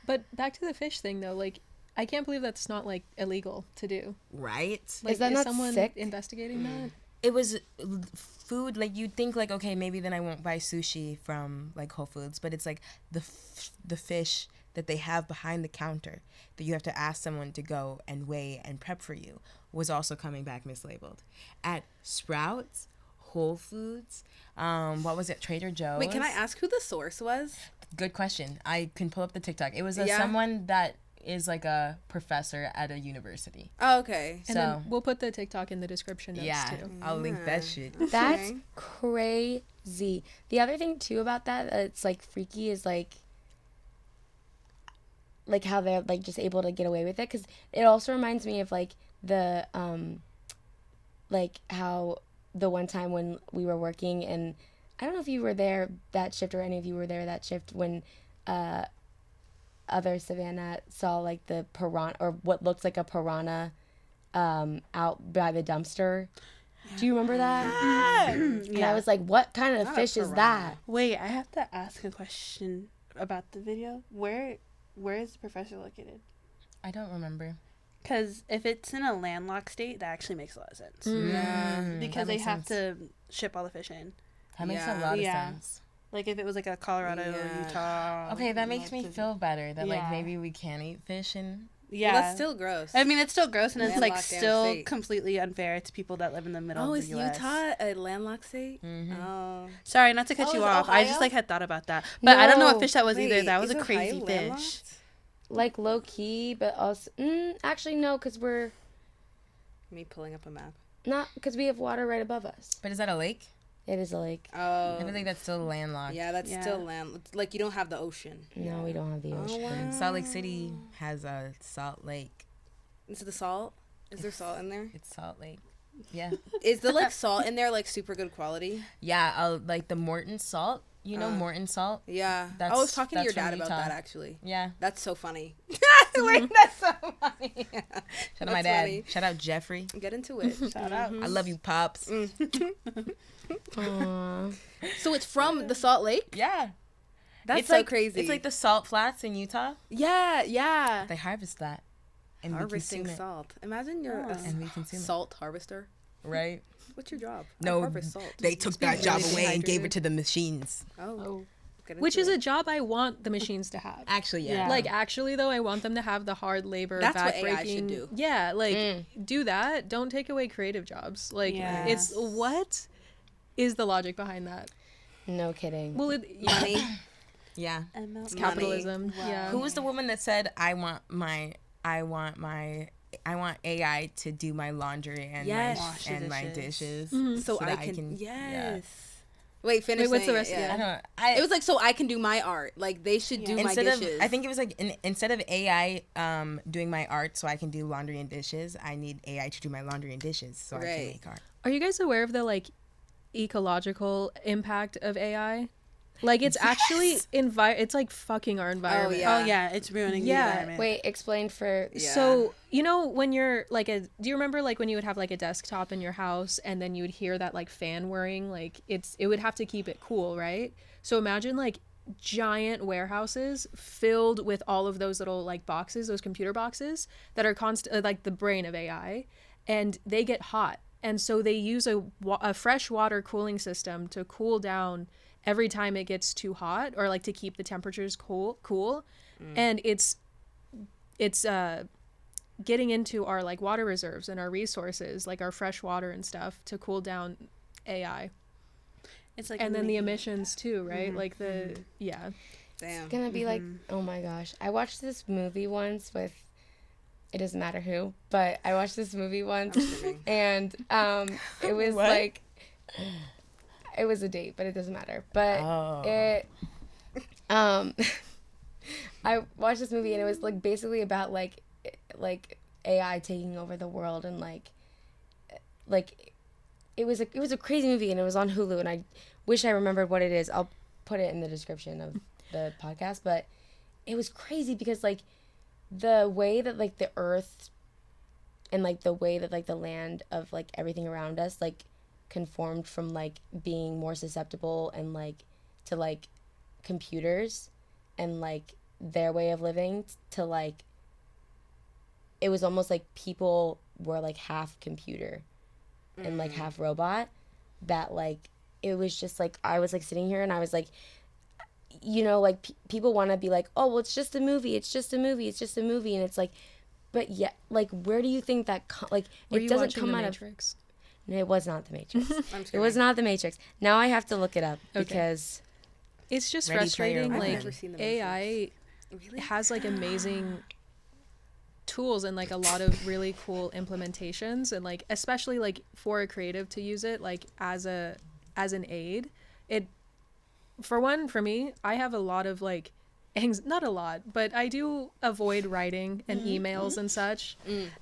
But back to the fish thing though, like I can't believe that's not like illegal to do. Right? Like, that not someone sick? investigating that? It was food, like you'd think like, okay, maybe then I won't buy sushi from like Whole Foods, but it's like the fish that they have behind the counter that you have to ask someone to go and weigh and prep for you was also coming back mislabeled. At Sprouts, Whole Foods, what was it, Trader Joe's? Wait, can I ask who the source was? Good question. I can pull up the TikTok. It was Yeah. someone that is like a professor at a university. Oh, okay. And So then we'll put the TikTok in the description notes yeah, too. I'll link that shit. That's Okay. crazy. The other thing too about that that's like freaky is like how they're like just able to get away with it, because it also reminds me of like the like how the one time when we were working, and I don't know if you were there that shift or any of you were there that shift when other Savannah saw like the piranha, or what looks like a piranha out by the dumpster. Do you remember that? And I was like, what kind of Not a fish is piranha. that? Wait, I have to ask a question about the video. Where is the professor located? I don't remember. Because if it's in a landlocked state, that actually makes a lot of sense. Yeah. Because that they makes have sense. to ship all the fish in. That makes Yeah. a lot of Yeah. sense. Like if it was like a Colorado or Yeah. Utah. Okay, that makes me like, feel better that like Yeah. maybe we can eat fish and Yeah. Well, that's still gross. I mean, it's still gross, and it's like Landlocked damn still state. completely unfair to people that live in the middle oh, of is the U.S. Utah a landlocked state? Mhm. Oh. Sorry, not to cut Oh, you is off. I just Ohio? like had thought about that, but I don't know what No. fish that was either. Wait, That was is a crazy Ohio fish. landlocked? Like low key, but also actually no, because we're Me pulling up a map. not, because we have water right above us. but is that a lake? It is a lake. Oh. I feel like that's still landlocked. Yeah, that's Yeah. still land. It's like you don't have the ocean. No, we don't have the Oh, ocean. wow. Salt Lake City has a Salt Lake. Is it the salt? Is there salt in there? It's Salt Lake. Yeah. Is the like salt in there like super good quality? Yeah, like the Morton salt. You know Morton salt? Yeah. I That's- was talking to your that's from dad about Utah. that actually. Yeah. That's so funny. Wait, that's so funny. Shout out my That's dad. funny. Shout out Jeffrey. Get into it. Shout out. I love you, Pops. Aw. So it's from the Salt Lake? Yeah. That's It's so like, crazy. It's like the salt flats in Utah. Yeah, yeah. They harvest that. And Harvesting we consume salt. Imagine you're a And we consume it. salt harvester. Right? What's your job? I No, harvest salt. they took be that job really away and gave dehydrated. it to the machines. Oh. Get Which into is it. a job I want the machines to have. Actually, yeah. Yeah. Like actually though, I want them to have the hard labor, That's what back AI breaking. should do. Yeah, like do that. Don't take away creative jobs. Like Yeah. it's what is the logic behind that? No kidding. Well, money. Yeah. it's capitalism. Wow. Yeah. Who was the woman that said, I want AI to do my laundry and Yes. Wash the my dishes. dishes So, that I can, yeah. yes. Wait, finish. Wait, what's the saying rest it, of I yeah. don't. It was like so I can do my art. Like they should do my Instead of, dishes. I think it was like instead of AI doing my art so I can do laundry and dishes, I need AI to do my laundry and dishes so I can Right. make art. Are you guys aware of the like ecological impact of AI? Like it's actually it's like fucking our environment. yeah. Oh yeah, it's ruining Yeah. the environment. Wait, explain for. Yeah. So, you know, when you're like do you remember like when you would have like a desktop in your house and then you would hear that like fan whirring, like it would have to keep it cool, right? So imagine like giant warehouses filled with all of those little like boxes, those computer boxes that are like the brain of AI, and they get hot. And so they use a fresh water cooling system to cool down every time it gets too hot, or like to keep the temperatures cool. And it's getting into our like water reserves and our resources, like our fresh water and stuff, to cool down AI. It's like And then the making- emissions too, right? Like the yeah. Damn. Gonna be like, oh my gosh. I watched this movie once with, it doesn't matter who, but I watched this movie once and it was What? like, it was a date, but it doesn't matter. But Oh. it, I watched this movie and it was like basically about like AI taking over the world and like it was a crazy movie and it was on Hulu and I wish I remembered what it is. I'll put it in the description of the podcast, but it was crazy because like the way that like the earth and like the way that like the land of like everything around us like conformed from like being more susceptible and like to like computers and like their way of living to like it was almost like people were like half computer and like half robot, that like it was just like I was like sitting here and I was like, you know, like people want to be like, oh well, it's just a movie, it's just a movie, it's just a movie, and it's like, but yeah, like where do you think that like Were it you doesn't watching come The out Matrix? of. It was not the Matrix. I'm It was not the Matrix. Now I have to look it up Okay. because It's just Ready Player frustrating. One. I've Like never seen The AI Really? has like amazing tools and like a lot of really cool implementations, and like especially like for a creative to use it like as an aid. It, for one, for me, I have a lot of like not a lot, but I do avoid writing and emails and such.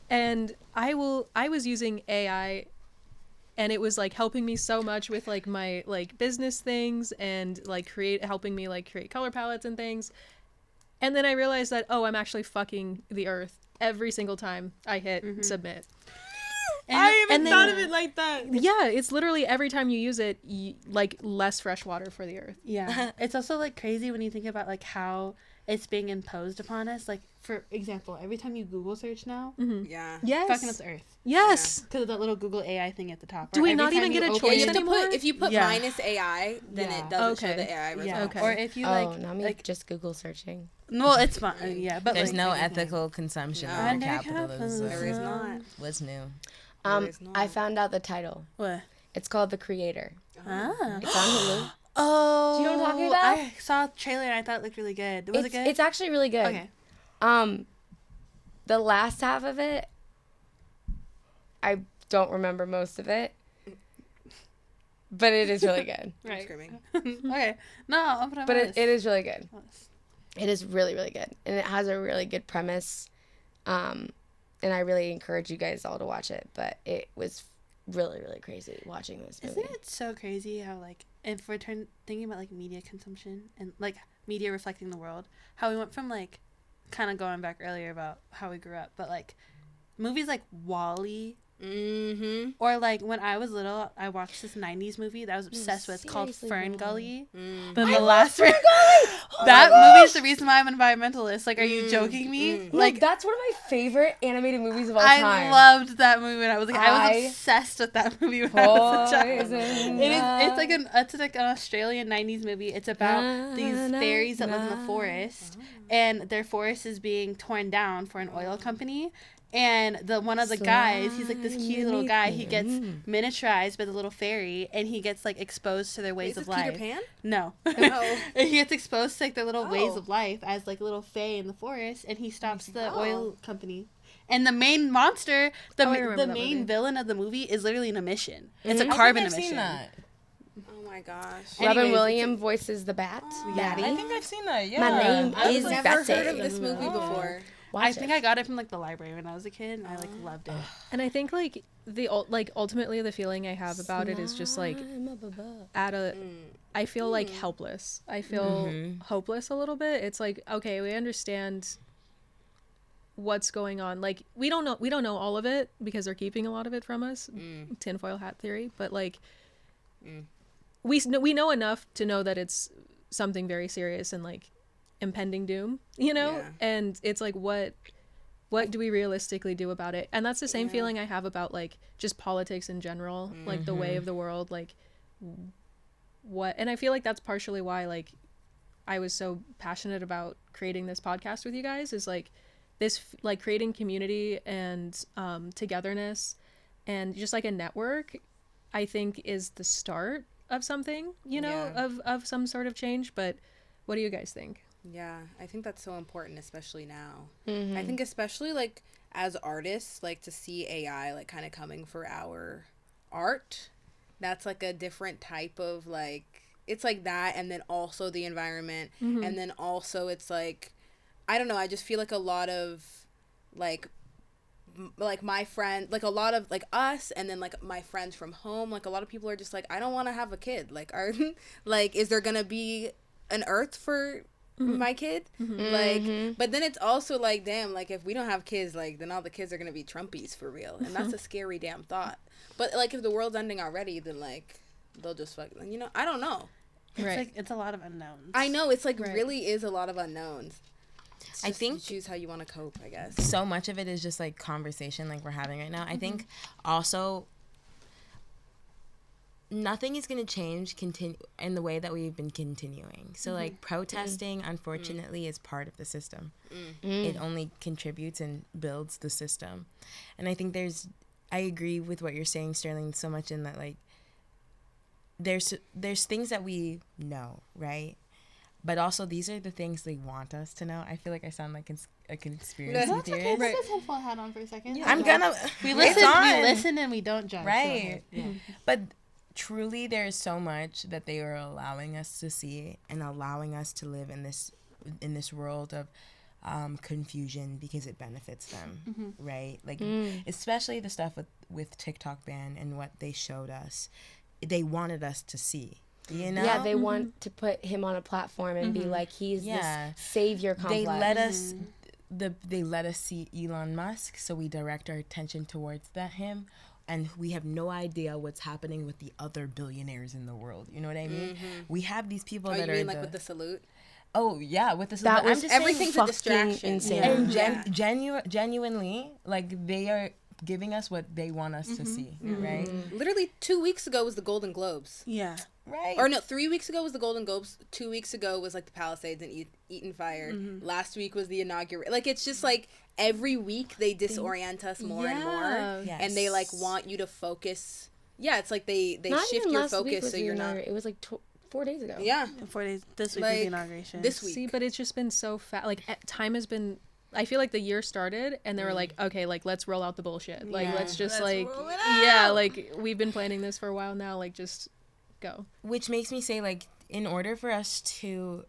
And I was using AI, and it was like helping me so much with like my like business things and like helping me like create color palettes and things. And then I realized that, oh, I'm actually fucking the earth every single time I hit submit. I haven't thought of it like that. Yeah, it's literally every time you use it, like less fresh water for the earth. Yeah. It's also like crazy when you think about like how it's being imposed upon us. Like, for example, every time you Google search now, Yeah. Yes. fucking up the earth. Yes. Because of that little Google AI thing at the top. Do Or we every not even time get a you open- choice You have to anymore? put, if you put Yeah. minus AI, then Yeah. it doesn't show Okay. the AI result. Yeah. Okay. Or if you Oh, like, now me like, just Google searching. well, it's fine. Yeah, but There's like, no ethical consumption No. under Under capitalism. There is not. What's new? There is not. I found out the title. What? It's called The Creator. Ah. It's on Hulu. Oh. Do you know what I'm talking about? I saw a trailer and I thought it looked really good. Was it good? It's actually really good. Okay. The last half of it, I don't remember most of it, but it is really good. I'm Right. screaming. Okay. No, I'll put it on But my it list. is really good. It is really, really good. And it has a really good premise. And I really encourage you guys all to watch it. But it was really, really crazy watching this movie. Isn't it so crazy how, like, if we're thinking about, like, media consumption and, like, media reflecting the world, how we went from, like, kind of going back earlier about how we grew up, but, like, movies like WALL-E, Mm-hmm. or, like, when I was little, I watched this 90s movie that I was obsessed with called seriously, Fern WALL-E. Gully. Mm. Then the last Fern that movie is the reason why I'm an environmentalist. Like, are you joking me? Like, Like, that's one of my favorite animated movies of all I time. loved that movie when I was like, I I- was obsessed with that movie when I was a child. Poison It's like an Australian 90s movie. It's about these fairies that live in the forest, and their forest is being torn down for an oil company. And one of the guys, he's like this cute little guy. He gets miniaturized by the little fairy, and he gets like exposed to their ways Is this of life. Peter Pan? No, Oh. he gets exposed to like their little ways Oh. of life as like little fae in the forest, and he stops the Oh. oil company. And the main monster, I remember the that main movie. villain of the movie is literally an emission. It's a I think carbon I've emission. seen that. Oh my gosh. Anyways, Robin it's Williams voices the bat. Yeah. Batty. I think I've seen that. Yeah. My name I've is never heard of Betty. this movie before. Watch I think it. I got it from like the library when I was a kid, and I like loved it. And I think like ultimately the feeling I have about it is just like at a I feel like helpless. I feel hopeless a little bit. It's like, okay, we understand what's going on. Like we don't know all of it because they're keeping a lot of it from us. Tinfoil hat theory, but like we know enough to know that it's something very serious and like impending doom, you know? Yeah. And it's like what do we realistically do about it? And that's the same feeling I have about like just politics in general, like the way of the world, like what, and I feel like that's partially why like I was so passionate about creating this podcast with you guys, is like this like creating community and togetherness and just like a network, I think is the start of something, you know, Yeah. of some sort of change. But what do you guys think? Yeah, I think that's so important, especially now. I think especially like as artists, like to see AI like kind of coming for our art. That's like a different type of like, it's like that, and then also the environment, and then also it's like, I don't know, I just feel like a lot of like like my friend, like a lot of like us, and then like my friends from home, like a lot of people are just like, I don't want to have a kid, like are like, is there gonna be an earth for my kid? Like, but then it's also like, damn, like if we don't have kids, like then all the kids are gonna be Trumpies for real, and that's a scary damn thought. But like if the world's ending already, then like they'll just fuck, you know, I don't know. It's Right. like it's a lot of unknowns. I know, it's like Right. really is a lot of unknowns. It's I just think- you choose how you want to cope, I guess. So much of it is just like conversation like we're having right now. I think also nothing is going to change in the way that we've been continuing. So like protesting unfortunately is part of the system. It only contributes and builds the system. And I think I agree with what you're saying, Sterling, so much in that like there's things that we know, right? but also these are the things they want us to know. I feel like I sound like a conspiracy That's theorist. Put this headphone hat on for a second. I'm gonna. We It's listen. on. We listen and we don't judge. Right. But truly, there's so much that they are allowing us to see and allowing us to live in this world of confusion because it benefits them, right? Like, especially the stuff with TikTok ban and what they showed us, they wanted us to see. You know? Yeah, they want to put him on a platform and be like, he's this savior complex. They let us see Elon Musk, so we direct our attention towards him, and we have no idea what's happening with the other billionaires in the world. You know what I mean? We have these people that you are mean like with the salute? Oh yeah, with the That was everything's a fucking distraction. insane. and genuinely, like, they are giving us what they want us to see, right? Literally 2 weeks ago was the Golden Globes. Yeah. Right. Or no, 3 weeks ago was the Golden Globes. 2 weeks ago was like the Palisades and Eaton Fire. Last week was the inauguration. Like, it's just like every week they disorient us more and more, Yes. and they like want you to focus. Yeah, it's like they Not shift even your last week focus was so the you're not. It was like 4 days ago. Yeah, 4 days. This week was Like, the inauguration. this week. See, but it's just been so fast. Like, time has been. I feel like the year started and they were like, okay, like, let's roll out the bullshit. Like, let's just like, like, we've been planning this for a while now. Like, just go. Which makes me say, like, in order for us to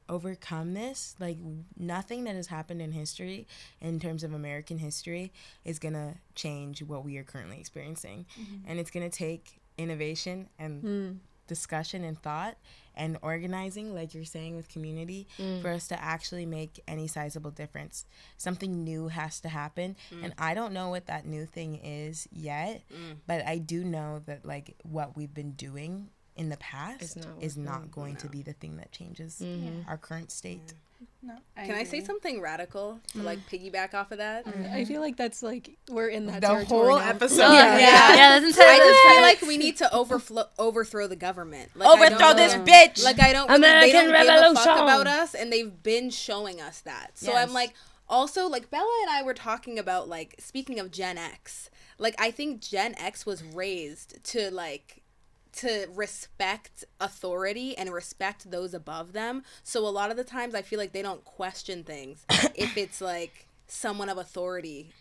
overcome this, like, nothing that has happened in history, in terms of American history, is gonna change what we are currently experiencing. And it's gonna take innovation and discussion and thought and organizing, like you're saying, with community, for us to actually make any sizable difference. Something new has to happen, and I don't know what that new thing is yet, but I do know that, like, what we've been doing in the past is not going to be the thing that changes our current state. No, Can I say something radical to like piggyback off of that? I feel like that's like, we're in that The territory whole now. episode. Yeah, that's I just feel like we need to overthrow the government. Like, I Overthrow don't this know- bitch. Like, I don't really, they American don't give a fuck Revolution. about us, and they've been showing us that. So Yes. I'm like, also, like, Bella and I were talking about, like, speaking of Gen X, like, I think Gen X was raised to respect authority and respect those above them. So a lot of the times I feel like they don't question things if it's like someone of authority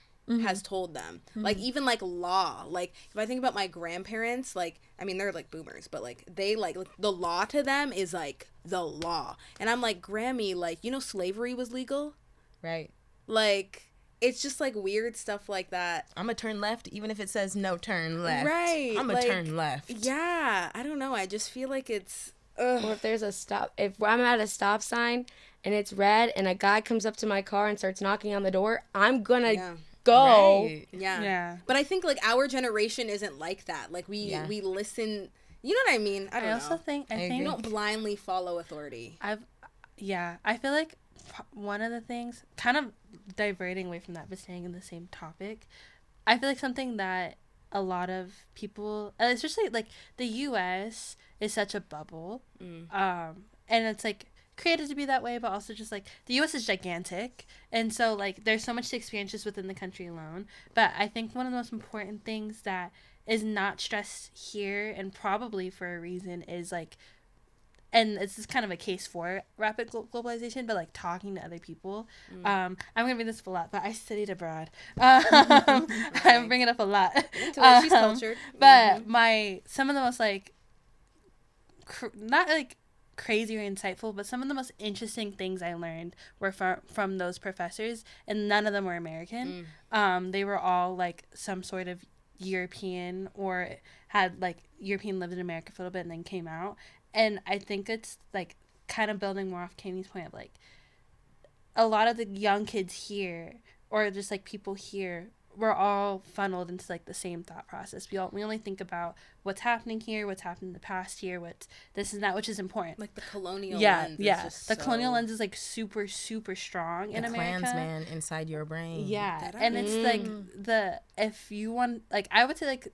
has told them. Like, even like law. Like, if I think about my grandparents, like, I mean, they're like boomers, but like they like the law to them is like the law. And I'm like, Grammy, like, you know, slavery was legal? Right. Like, it's just like weird stuff like that. I'm gonna turn left even if it says no turn left. Right, I'm gonna like, turn left. Yeah, I don't know. I just feel like it's Or if there's if I'm at a stop sign and it's red and a guy comes up to my car and starts knocking on the door, I'm gonna go. Right. Yeah. But I think like our generation isn't like that. Like we listen. You know what I mean? I don't know. I agree. We think don't blindly follow authority. I feel like one of the things, kind of diverting away from that but staying in the same topic, I feel like something that a lot of people, especially like the US, is such a bubble, and it's like created to be that way, but also just like the US is gigantic, and so like there's so much to experience just within the country alone. But I think one of the most important things that is not stressed here, and probably for a reason, is like, and this is kind of a case for rapid globalization, but like talking to other people. I'm gonna bring this up a lot, but I studied abroad. I bring it up a lot. She's cultured. But some of the most like not like crazy or insightful, but some of the most interesting things I learned were from those professors, and none of them were American. They were all like some sort of European, or had like European, lived in America for a little bit and then came out. And I think it's like kind of building more off Kami's point of like a lot of the young kids here, or just like people here, we're all funneled into like the same thought process. We only think about what's happening here, what's happened in the past here, what's this and that, which is important. Like the colonial lens. Is just the colonial lens is like super, super strong in America. Klansman inside your brain. Yeah, and it's like if you want, like, I would say, like,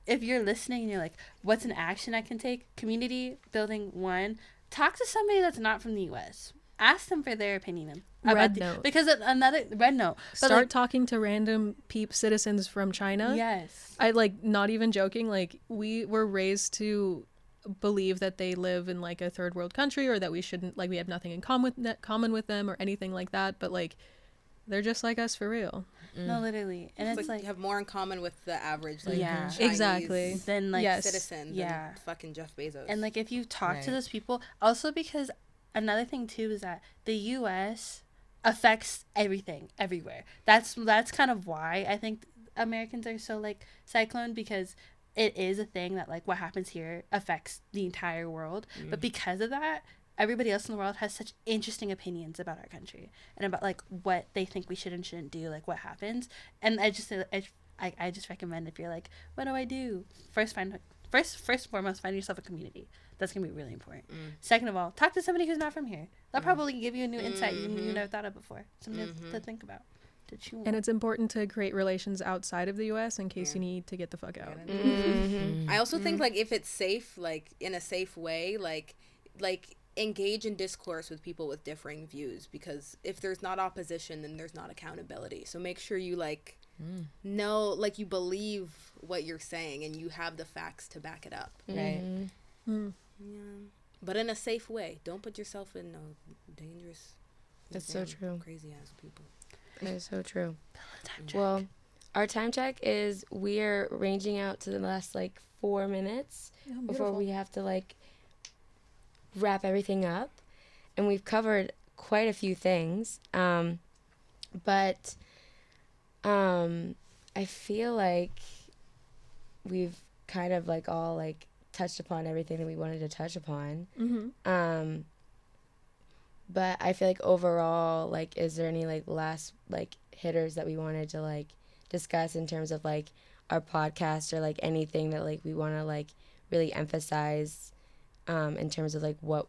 if you're listening and you're like, what's an action I can take? Community building, one, talk to somebody that's not from the U.S. Ask them for their opinion. Red Note. Because another Red Note. But Start like, talking to random citizens from China. yes. I, like, not even joking, like, we were raised to believe that they live in like a third world country, or that we shouldn't, like, we have nothing in common with them or anything like that, but like they're just like us for real. No, literally. And it's like you have more in common with the average, like, Yeah. Chinese Exactly. then like Yes. citizen Yeah. than fucking Jeff Bezos. and like if you talk to Right. those people, also because another thing too is that the US affects everything everywhere. That's kind of why I think Americans are so like cyclone, because it is a thing that like what happens here affects the entire world. But because of that, everybody else in the world has such interesting opinions about our country and about like what they think we should and shouldn't do, like what happens. And I just recommend, if you're like, what do I do? First and foremost, find yourself a community. That's gonna be really important. Second of all, talk to somebody who's not from here. They'll probably give you a new insight you never thought of before. Something to think about. To chew on. And it's important to create relations outside of the US in case you need to get the fuck out. I also think like if it's safe, like in a safe way, like engage in discourse with people with differing views, because if there's not opposition, then there's not accountability. So make sure you like know, like you believe what you're saying and you have the facts to back it up. Right. Yeah. But in a safe way. Don't put yourself in a dangerous, That's so true. crazy ass people. That is so true. Well, our time check is we're ranging out to the last like 4 minutes before we have to like wrap everything up, and we've covered quite a few things. But I feel like we've kind of like all like touched upon everything that we wanted to touch upon. But I feel like overall, like, is there any like last like hitters that we wanted to like discuss in terms of like our podcast, or like anything that like we want to like really emphasize in terms of like what,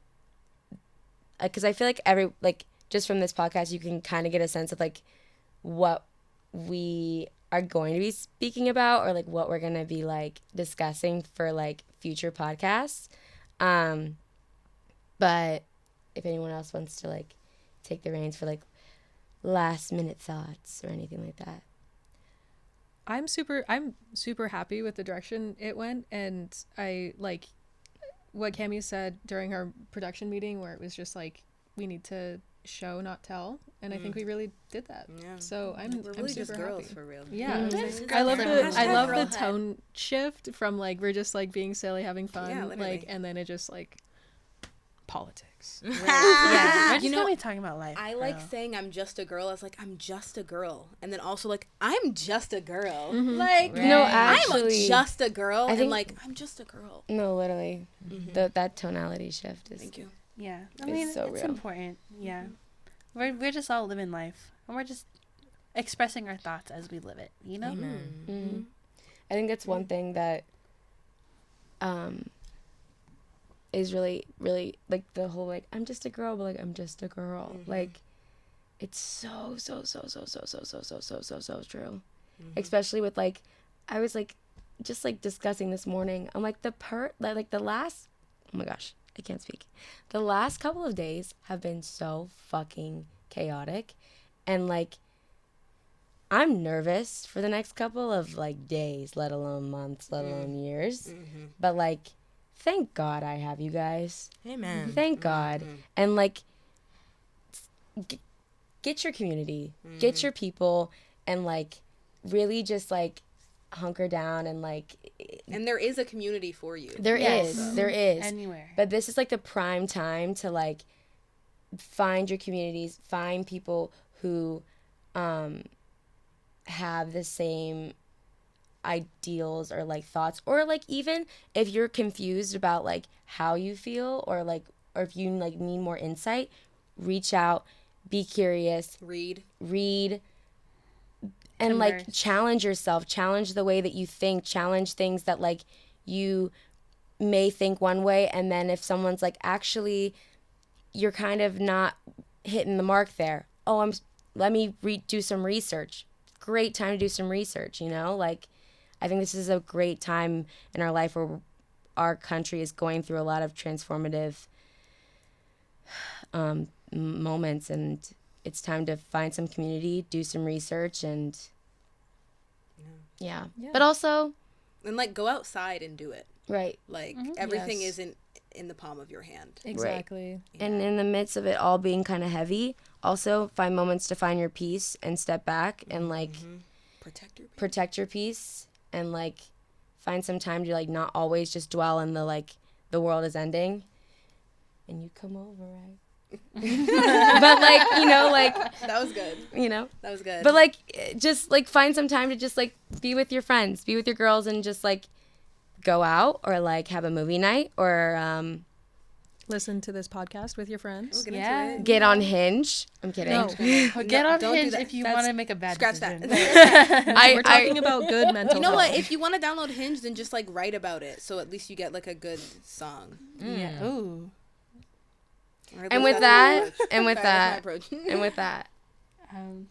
because I feel like every like just from this podcast you can kind of get a sense of like what we are going to be speaking about, or like what we're going to be like discussing for like future podcasts. But if anyone else wants to like take the reins for like last minute thoughts or anything like that. I'm super happy with the direction it went, and I like what Cami said during our production meeting, where it was just like we need to show, not tell, and I think we really did that. Yeah. So I'm We're I'm really super just girls happy. for real. Yeah, Mm-hmm. I love the Girlhood. tone shift from like we're just like being silly, having fun, Yeah, like, literally. and then it just like politics. Yeah, we're just You know, gonna be talking about life. I like bro. saying I'm just a girl. I was like, I'm just a girl. And then also like, I'm just a girl. Like, No, Right. actually, I'm just a girl. think- And like, I'm just a girl. no, literally, that tonality shift is. Thank you. Yeah, I It's mean, so it's real. important. Yeah, we're just all living life, and we're just expressing our thoughts as we live it. You know. Mhm. I think that's one thing that is really, really like the whole like I'm just a girl, but like I'm just a girl. Like it's so true. Especially with like I was like just like discussing this morning. I'm like like the last, oh my gosh, I can't speak. The last couple of days have been so fucking chaotic, and like I'm nervous for the next couple of like days, let alone months, let alone years. But like, thank God I have you guys. Amen. Thank God. And like, get your community, get your people, and like, really just like hunker down and like. And there is a community for you. There Yes. is. Anywhere. But this is like the prime time to like find your communities, find people who have the same ideals or like thoughts, or like even if you're confused about like how you feel, or like, or if you like need more insight, reach out, be curious, Read. and like Converse. challenge yourself, challenge the way that you think, challenge things that like you may think one way, and then if someone's like, actually you're kind of not hitting the mark there, let me do some research. Great time to do some research, you know? Like, I think this is a great time in our life where our country is going through a lot of transformative moments, and it's time to find some community, do some research, and yeah. But also, And like, go outside and do it. Right. Like everything Yes. isn't in the palm of your hand. Exactly. And in the midst of it all being kind of heavy, also find moments to find your peace and step back and like Protect your peace. protect your peace and like find some time to like not always just dwell in the like the world is ending and you come over, right? But like, you know, like, That was good. you know, That was good. but like just like find some time to just like be with your friends, be with your girls and just like go out or like have a movie night or Listen to this podcast with your friends. We'll get Yeah. into it. get on Hinge. I'm kidding. No. Get on don't do Hinge that. if you That's- want to make a bad Scratch decision. that. We're talking about good mental You know health. what? If you want to download Hinge, then just like write about it, so at least you get like a good song. Yeah. Ooh. Or at And least with that's that, and with my that, approach. and with that,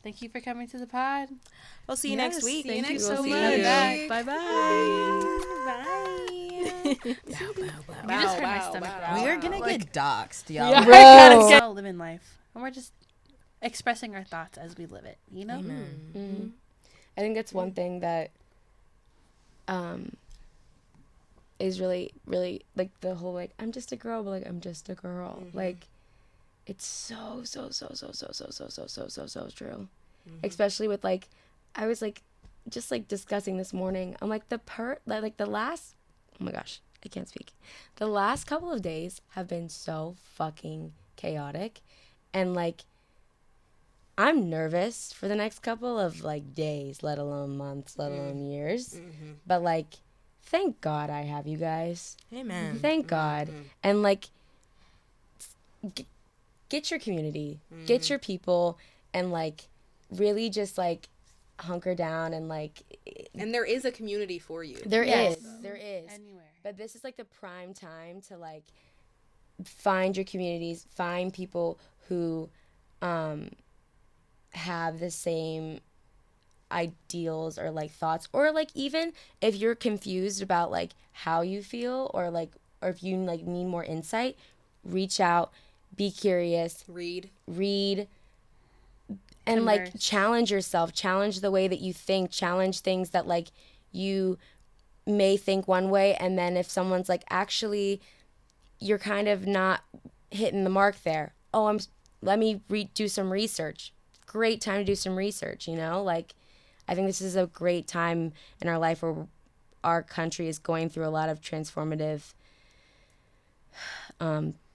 Thank you for coming to the pod. We'll see you Yes, next week. Thank you We'll so see much. you. Bye bye. You just hurt my stomach. wow. We are gonna get doxxed, y'all. Yeah. We're all living life, and we're just expressing our thoughts as we live it. You know. mm-hmm. I think that's one thing that is really, really like the whole like I'm just a girl, but like I'm just a girl. Like it's so true. Especially with like I was like just like discussing this morning. I'm like like the last oh my gosh, I can't speak. The last couple of days have been so fucking chaotic and like I'm nervous for the next couple of like days, let alone months, let alone years. But like thank God I have you guys. Amen. Thank God. And like get your community, get your people and like really just like hunker down and like And there is a community for you. there Yes. is. Anywhere. But this is like the prime time to like find your communities, find people who have the same ideals or like thoughts or like even if you're confused about like how you feel or if you like need more insight, reach out, be curious, Read. and like Converse. challenge yourself, challenge the way that you think, challenge things that like you may think one way and then if someone's like actually you're kind of not hitting the mark there, let me do some research. Great time to do some research, you know? Like I think this is a great time in our life where our country is going through a lot of transformative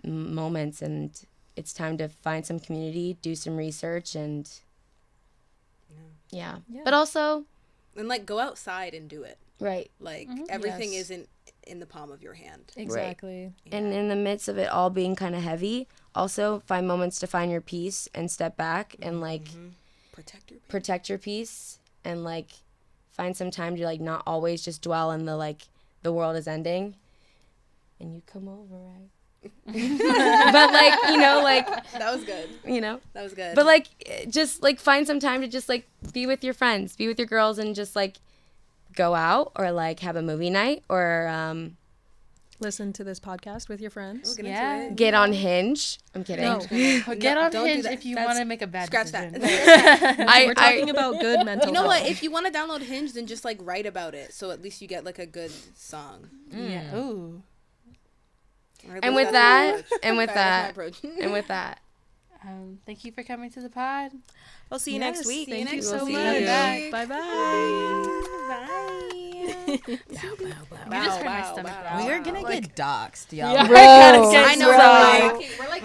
moments and it's time to find some community, do some research and yeah. But also And like go outside and do it. right. Like everything Yes. isn't in the palm of your hand. Exactly. And in the midst of it all being kind of heavy, also find moments to find your peace and step back and like Protect your peace. protect your peace and like find some time to like not always just dwell in the like the world is ending and you come over, right? But like, you know, like, That was good. you know, That was good. but like just like find some time to just like be with your friends, be with your girls and just like go out or like have a movie night or Listen to this podcast with your friends. We'll get Yeah. into it. get on Hinge. I'm kidding. No. Get on don't do Hinge that. if you That's- want to make a bad Scratch decision. that. We're talking about good mental You know health. what? If you want to download Hinge, then just like write about it, so at least you get like a good song. Yeah. Ooh. Or at And least with that's that, and with my that, approach. and with that, Thank you for coming to the pod. We'll see you next Yes, week. Thank you next so week. much. See Bye bye. You just hurt my stomach. We are gonna get doxxed, y'all. bro. I know. so We're like,